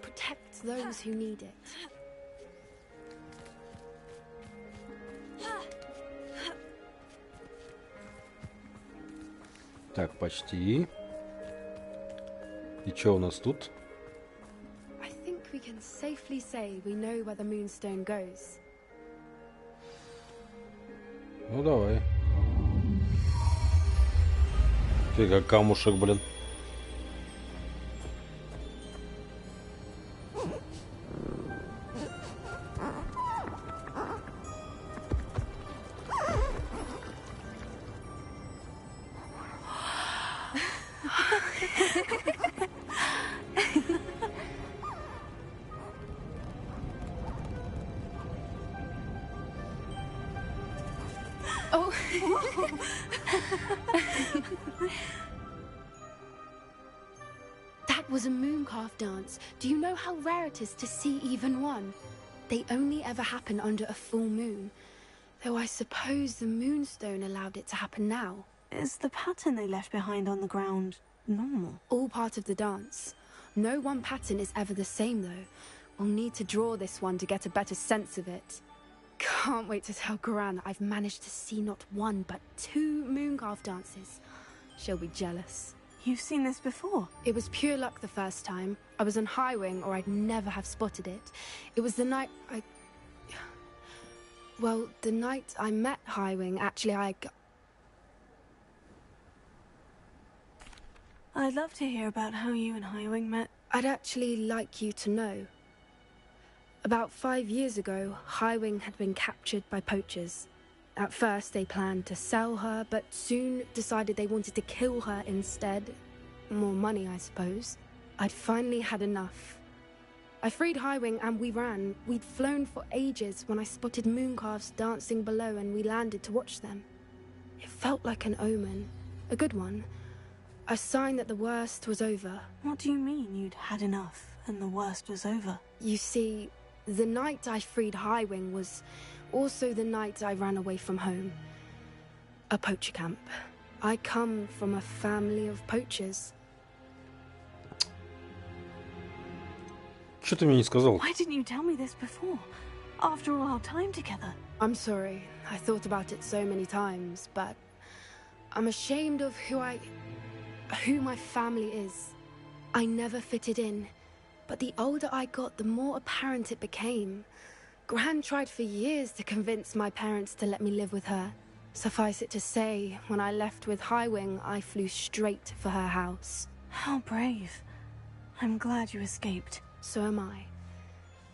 protect those who need it. Так, почти. И что у нас тут? I think we can safely say we know where the moonstone goes. Ну давай. Ты как камушек, блин. That was a mooncalf dance. Do you know how rare it is to see even one? They only ever happen under a full moon. Though I suppose the moonstone allowed it to happen now. Is the pattern they left behind on the ground normal? All part of the dance. No one pattern is ever the same, though. We'll need to draw this one to get a better sense of it. Can't wait to tell Gran that I've managed to see not one, but 2 mooncalf dances. She'll be jealous. You've seen this before? It was pure luck the first time. I was on High Wing, or I'd never have spotted it. It was the night Well, the night I met High Wing, actually, I'd love to hear about how you and High Wing met. I'd actually like you to know. About 5 years ago, High Wing had been captured by poachers. At first, they planned to sell her, but soon decided they wanted to kill her instead. More money, I suppose. I'd finally had enough. I freed High Wing and we ran. We'd flown for ages when I spotted mooncalves dancing below and we landed to watch them. It felt like an omen. A good one. A sign that the worst was over. What do you mean you'd had enough and the worst was over? You see, the night I freed High Wing was also the night I ran away from home. A poacher camp. I come from a family of poachers. Что ты мне не сказал? Why didn't you tell me this before? After all our time together. I'm sorry. I thought about it so many times, but I'm ashamed of who my family is. I never fitted in, but the older I got, the more apparent it became. Gran tried for years to convince my parents to let me live with her. Suffice it to say, when I left with High Wing, I flew straight for her house. How brave. I'm glad you escaped. So am I.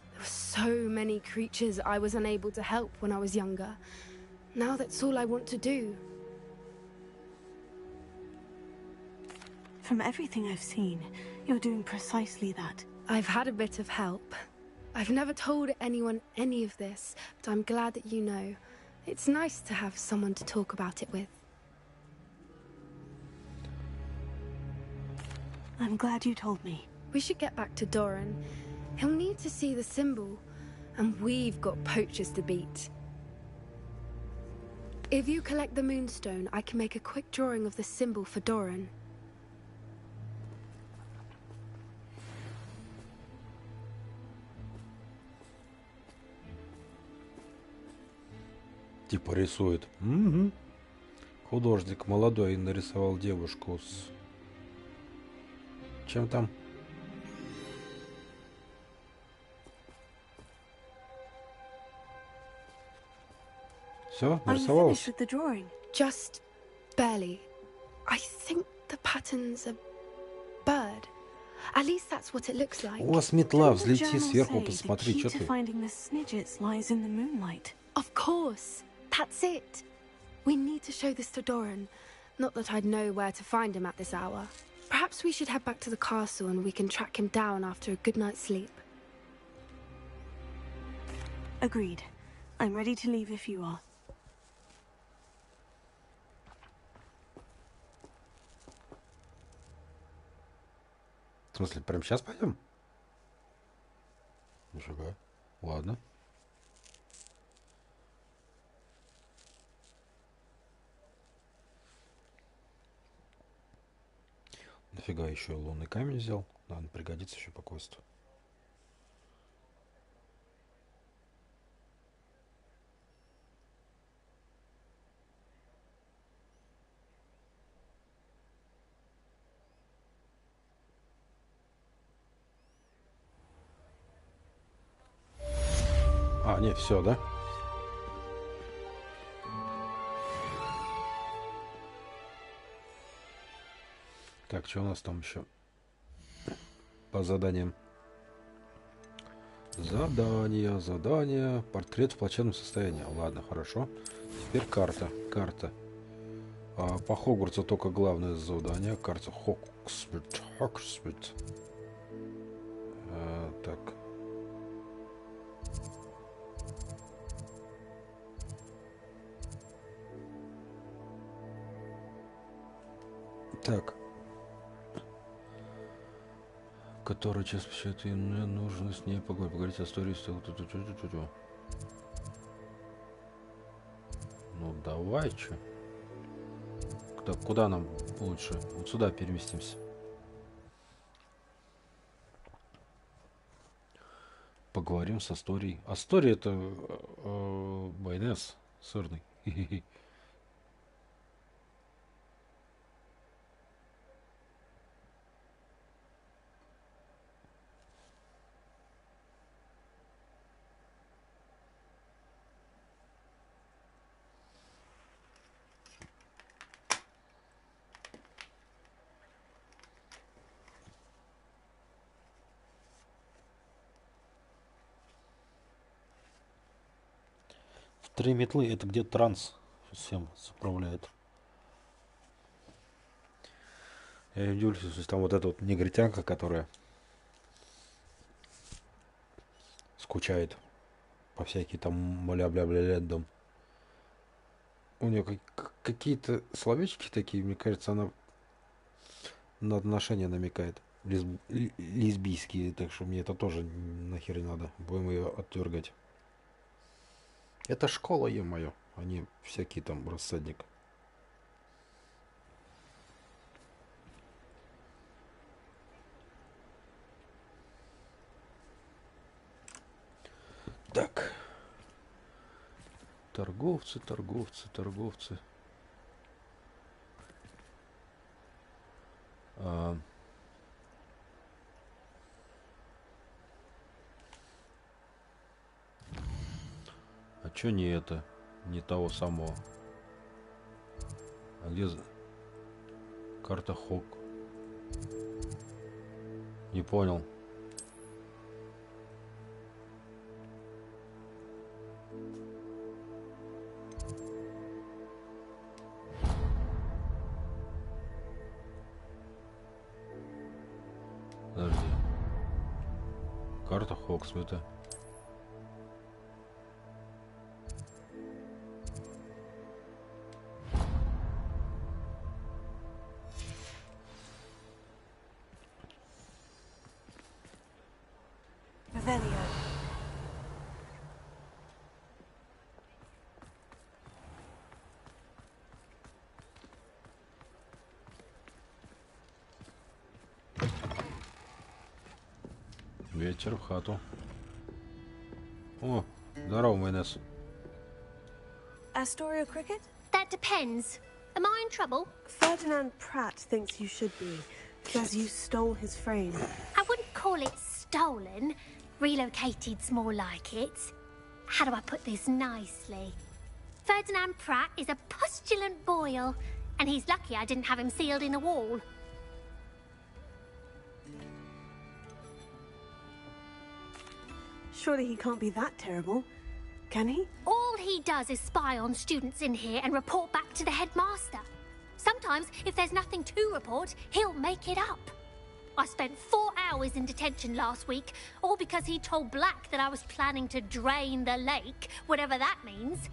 There were so many creatures I was unable to help when I was younger. Now that's all I want to do. From everything I've seen, you're doing precisely that. I've had a bit of help. I've never told anyone any of this, but I'm glad that you know. It's nice to have someone to talk about it with. I'm glad you told me. We should get back to Doran. He'll need to see the symbol, and we've got poachers to beat. If you collect the moonstone, I can make a quick drawing of the symbol for Doran. Типа рисует. Угу. Художник молодой нарисовал девушку с... Чем там? Все, нарисовалась? Just barely. I think the pattern's a bird. At least that's what it looks like. У вас метла, взлети сверху, посмотри, что ты. Of course. That's it. We need to show this to Doran. Not that I'd know where to find him at this hour. Perhaps we should head back to the castle and we can track him down after a good night's sleep. Agreed. I'm ready to leave if you are. В смысле, прямо сейчас пойдем? Нифига. Ладно. Нафига еще лунный камень взял? Надо пригодится еще по квесту. А, не, все, да? Так, что у нас там еще по заданиям? Задание. Портрет в плачевном состоянии. Ладно, хорошо. Теперь карта. По Хогвартсу только главное задание. Карта Хоксмит. Так. Так. Который час пишет, и мне нужно с ней поговорить о истории. Ну давай, че? Куда нам лучше? Вот сюда переместимся. Поговорим с Асторией. Астория это майонез сырный. Три метлы, это где транс всем заправляет. Я удивлюсь, там вот эта вот негритянка, которая скучает по всякие там бля-бля-бля-дом. У нее какие-то словечки такие, мне кажется, она на отношения намекает. Лесбийские, так что мне это тоже нахер не надо. Будем ее отвергать. Это школа, ё-моё, а не всякий там рассадник. Так. Торговцы. А чё не это? Не того самого. А где карта Хок? Не понял. Подожди. Карта Хоксмита. Ветер в хату. О, здорово, майонез. Astoria Cricket? That depends. Am I in trouble? Ferdinand Pratt thinks you should be. Says you stole his frame. I wouldn't call it stolen. Relocated's more like it. How do I put this nicely? Ferdinand Pratt is a postulant boil, and he's lucky I didn't have him sealed in a wall. Surely he can't be that terrible, can he? All he does is spy on students in here and report back to the headmaster. Sometimes, if there's nothing to report, he'll make it up. I spent 4 hours in detention last week, all because he told Black that I was planning to drain the lake, whatever that means.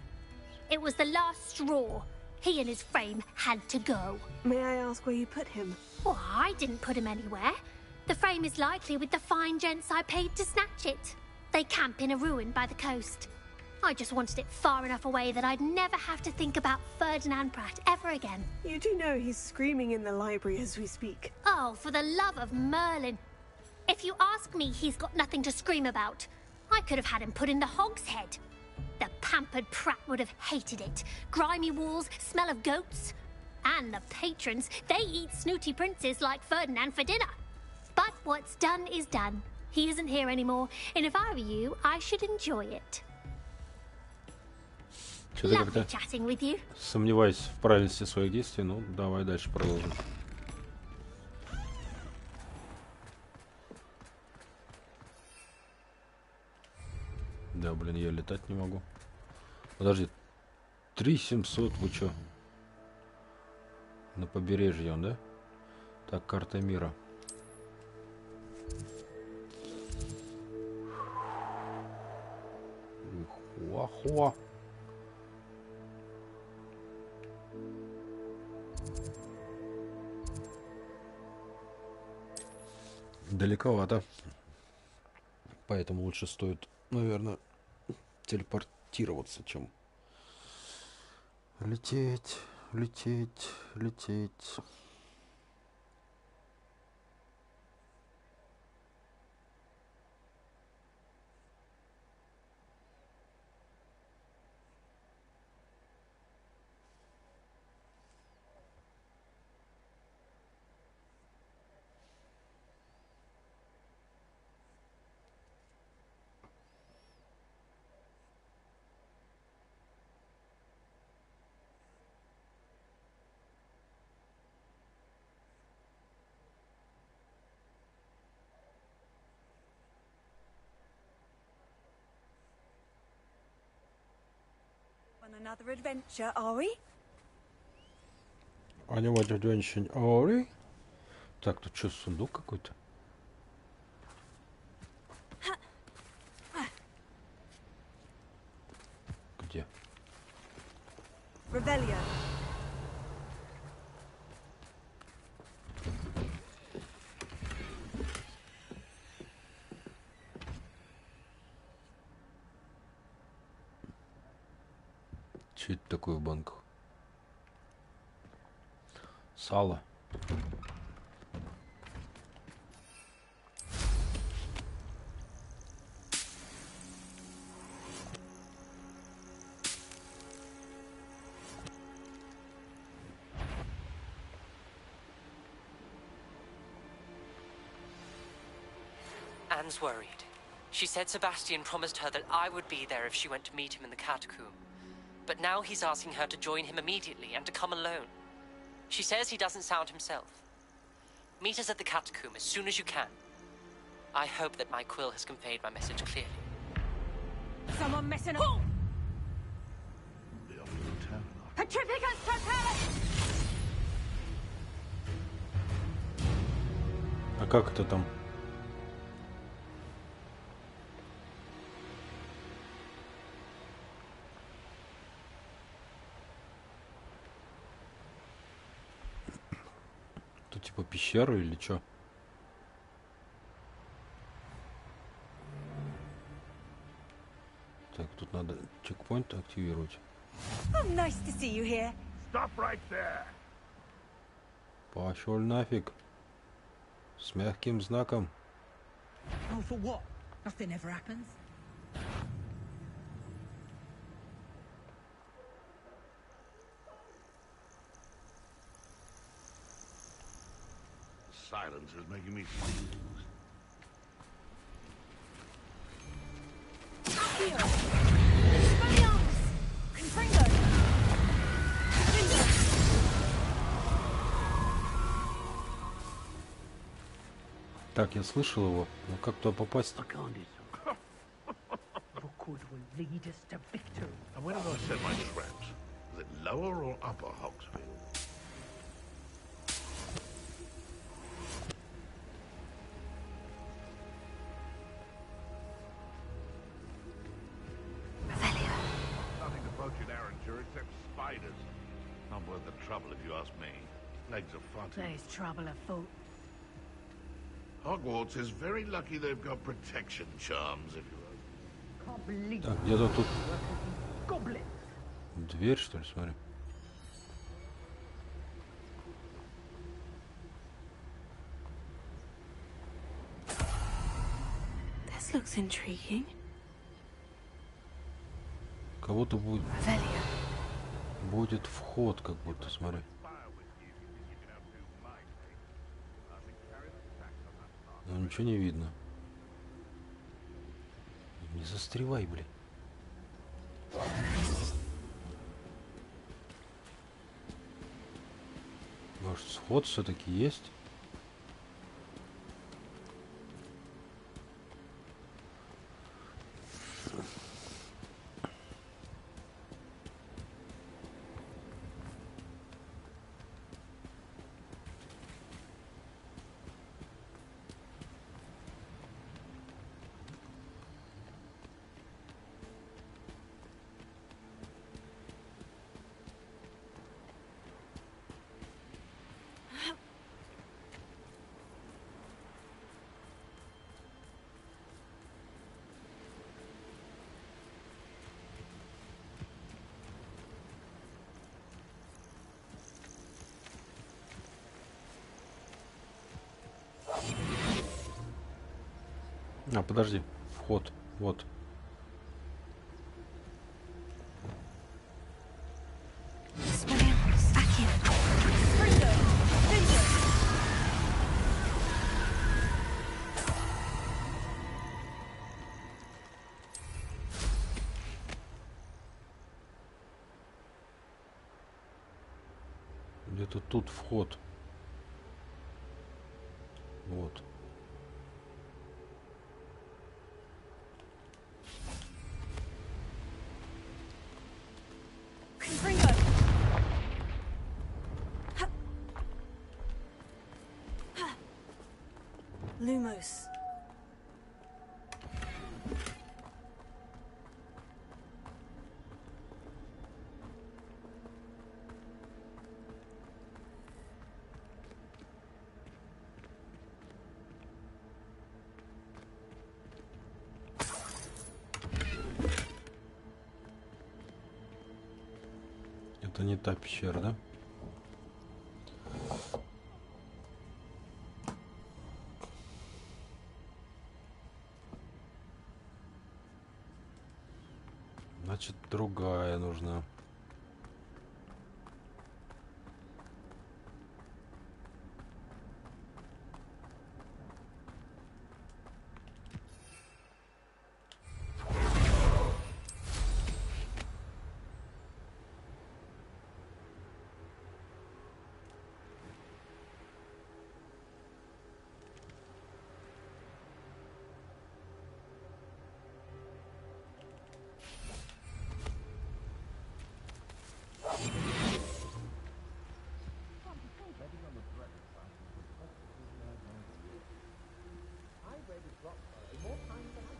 It was the last straw. He and his frame had to go. May I ask where you put him? Well, I didn't put him anywhere. The frame is likely with the fine gents I paid to snatch it. They camp in a ruin by the coast. I just wanted it far enough away that I'd never have to think about Ferdinand Pratt ever again. You do know he's screaming in the library as we speak. Oh, for the love of Merlin. If you ask me, he's got nothing to scream about. I could have had him put in the hogshead. The pampered Pratt would have hated it. Grimy walls, smell of goats. And the patrons, they eat snooty princes like Ferdinand for dinner. But what's done is done. He isn't here anymore, and if I were you, I should enjoy it. Что-то как-то сомневаюсь в правильности своих действий, ну давай дальше продолжим. Да, блин, я летать не могу. Подожди, 3700, вы чё? На побережье он, да? Так, карта мира. Хуа-хуа. Далековато. Поэтому лучше стоит, наверное, телепортироваться, чем лететь, лететь, лететь. Another adventure, are we? Another adventure, are we? Так, тут что, сундук какой-то? Где? Rebellion. Что это такое в банках? Сало. Anne's worried. She said Sebastian promised her that I would be there if she went to meet him in the catacomb. But now he's asking her to join him immediately and to come alone. She says he doesn't sound himself. Meet us at the catacomb as soon as you can. I hope that my quill has conveyed my message clearly. Someone messing up. Petrificus Totalis! А как это там? Тут типа пещера или что? Так, тут надо чекпоинт активировать. Oh, nice to see you here. Stop right there. Пошел нафиг. С мягким знаком. Oh, for what? Nothing ever happens. Silence is making me sneeze. Так, я слышал его, но как туда попасть? could will lead us to victory. And where did I set my traps? Was it lower or upper Hogsfield? Nothing approaching Arranger except spiders. Not worth the trouble if you ask me. Legs are far too... There's trouble afoot. Hogwarts is very lucky they've got protection charms, if you will. Can't believe Так, где-то тут goblin. дверь, что ли, смотри. This looks intriguing. Кого-то будет вход, как будто, смотри. Но ничего не видно. Не застревай, блин. Может, сход все-таки есть? А, подожди, вход, вот. Где-то тут вход. Вот. Lumos. Это не та пещера, да? Значит, другая нужна.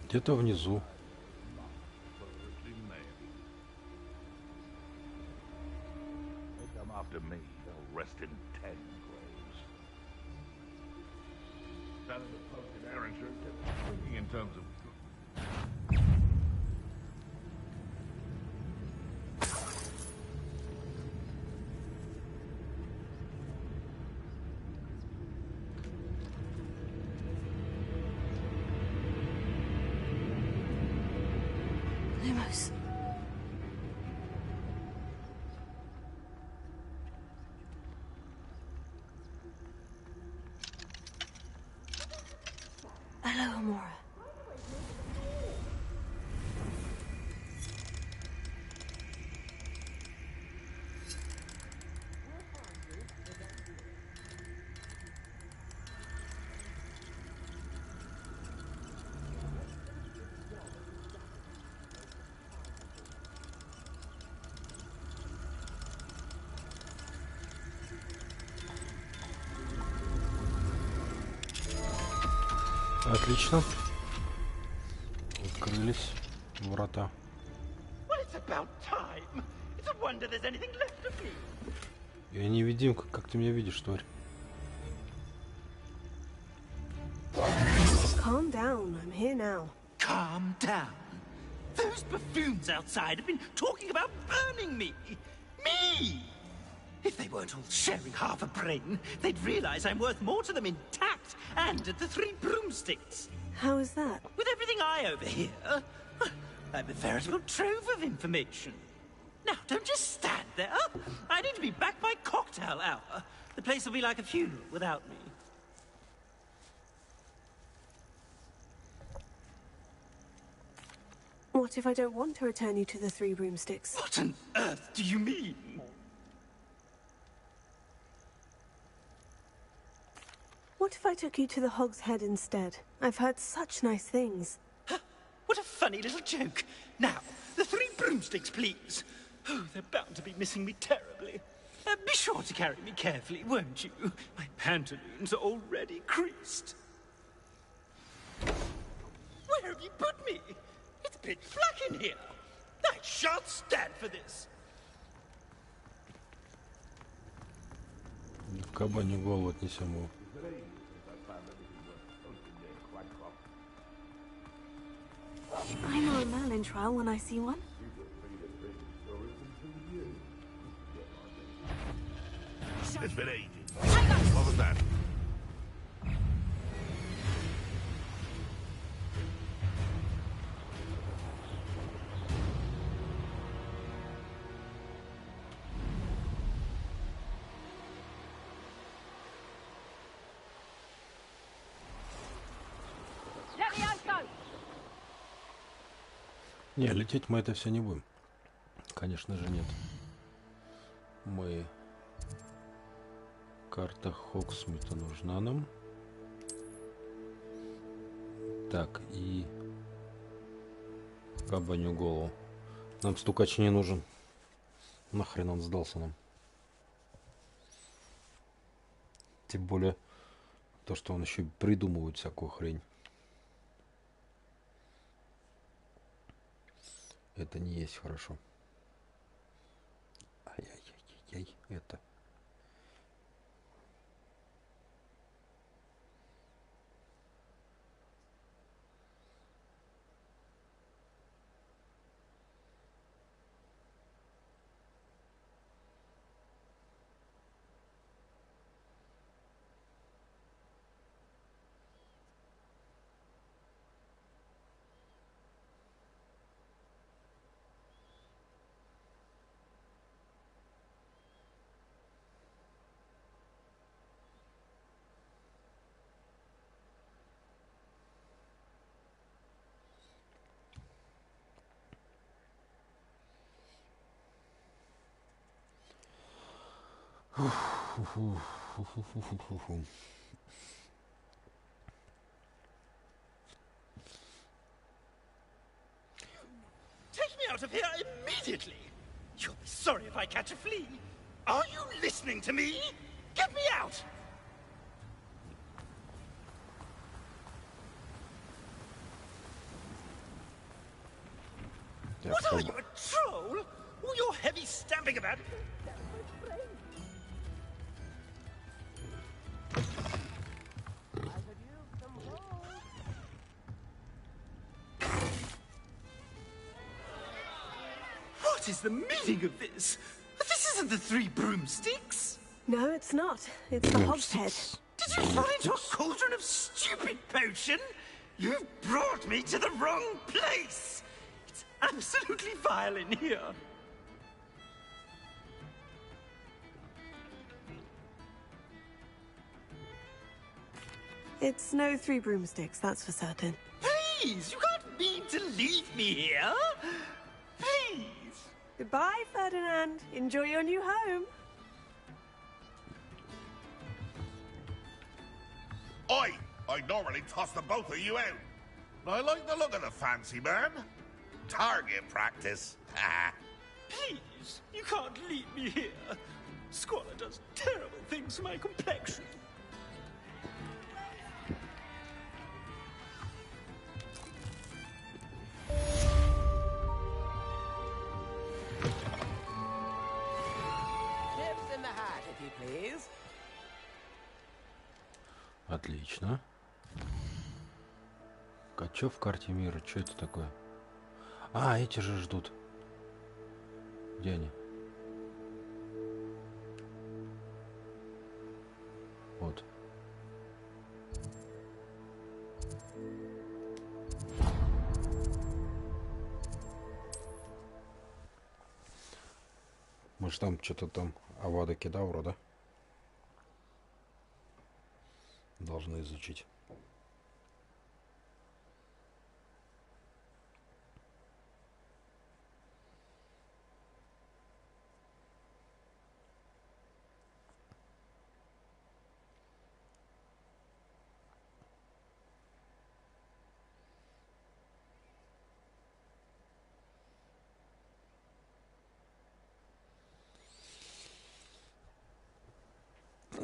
Где-то внизу. Lumos. Hello, Amora. Отлично. Открылись врата. Well, it's about time. It's a wonder there's anything left of me. Я невидимка, как ты меня видишь, тварь? Calm down, I'm here now. Calm down. Those buffoons outside have been talking about burning me. Me! If they weren't all sharing half a brain, they'd realize I'm worth more to them intact and at the Three Broomsticks. How is that? With everything I overhear, I'm a veritable trove of information. Now, don't just stand there. I need to be back by cocktail hour. The place will be like a funeral without me. What if I don't want to return you to the Three Broomsticks? What on earth do you mean? What if I took you to the Hog's Head instead? I've heard such nice things. What a funny little joke. Now, the Three Broomsticks, please. Oh, they're bound to be missing me terribly. Be sure to carry me carefully, won't you? My pantaloons are already creased. Where have you put me? It's pitch black in here. I shan't stand for this. В кабанью голову отнесем его. I know a Merlin trial when I see one. It's been ages. What was that? Не, лететь мы это все не будем. Конечно же нет. Мы... Карта Хоксмита нужна нам. Так, и... Кабанью голову. Нам стукач не нужен. Нахрен он сдался нам. Тем более, то, что он еще придумывает всякую хрень. Это не есть хорошо. Ай-яй-яй-яй, это. Take me out of here immediately! You'll be sorry if I catch a flea. Are you listening to me? Get me out! What are you, a troll? All your heavy stamping about... What is the meaning of this? This isn't the Three Broomsticks. No, it's not. It's the Hog's Head. Did you fall into a cauldron of stupid potion? You've brought me to the wrong place. It's absolutely vile in here. It's no Three Broomsticks, that's for certain. Please, you can't mean to leave me here. Please. Goodbye, Ferdinand. Enjoy your new home. Oi! I'd normally toss the both of you out. But I like the look of the fancy man. Target practice. Please, you can't leave me here. Squalor does terrible things to my complexion. Отлично. А чё в карте мира? Что это такое? А, эти же ждут. Где они? Вот. Может там что-то там Авада Кедавра, да? Должны изучить.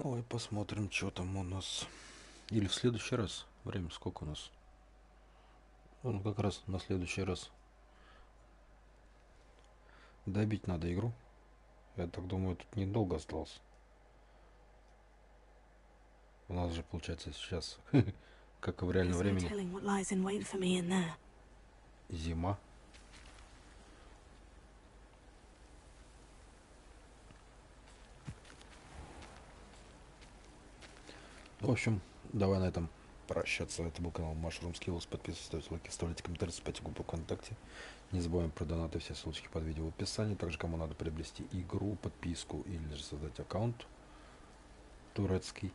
Ой, посмотрим, что там у нас. Или в следующий раз. Время сколько у нас? Ну, как раз на следующий раз. Добить надо игру. Я так думаю, тут недолго осталось. У нас же получается сейчас, как и в реальном времени, зима. В общем, давай на этом прощаться. Это был канал Mushroomskillazz. Подписывайтесь, ставьте лайки, оставляйте комментарии, вступайте в группу ВКонтакте. Не забываем про донаты, все ссылочки под видео в описании. Также, кому надо приобрести игру, подписку или же создать аккаунт турецкий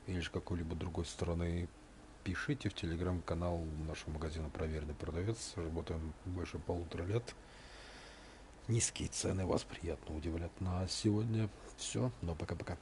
или же какой-либо другой страны, пишите в телеграм-канал нашего магазина «Проверенный продавец». Работаем больше 1,5 лет. Низкие цены вас приятно удивлят. На сегодня все. Но пока-пока.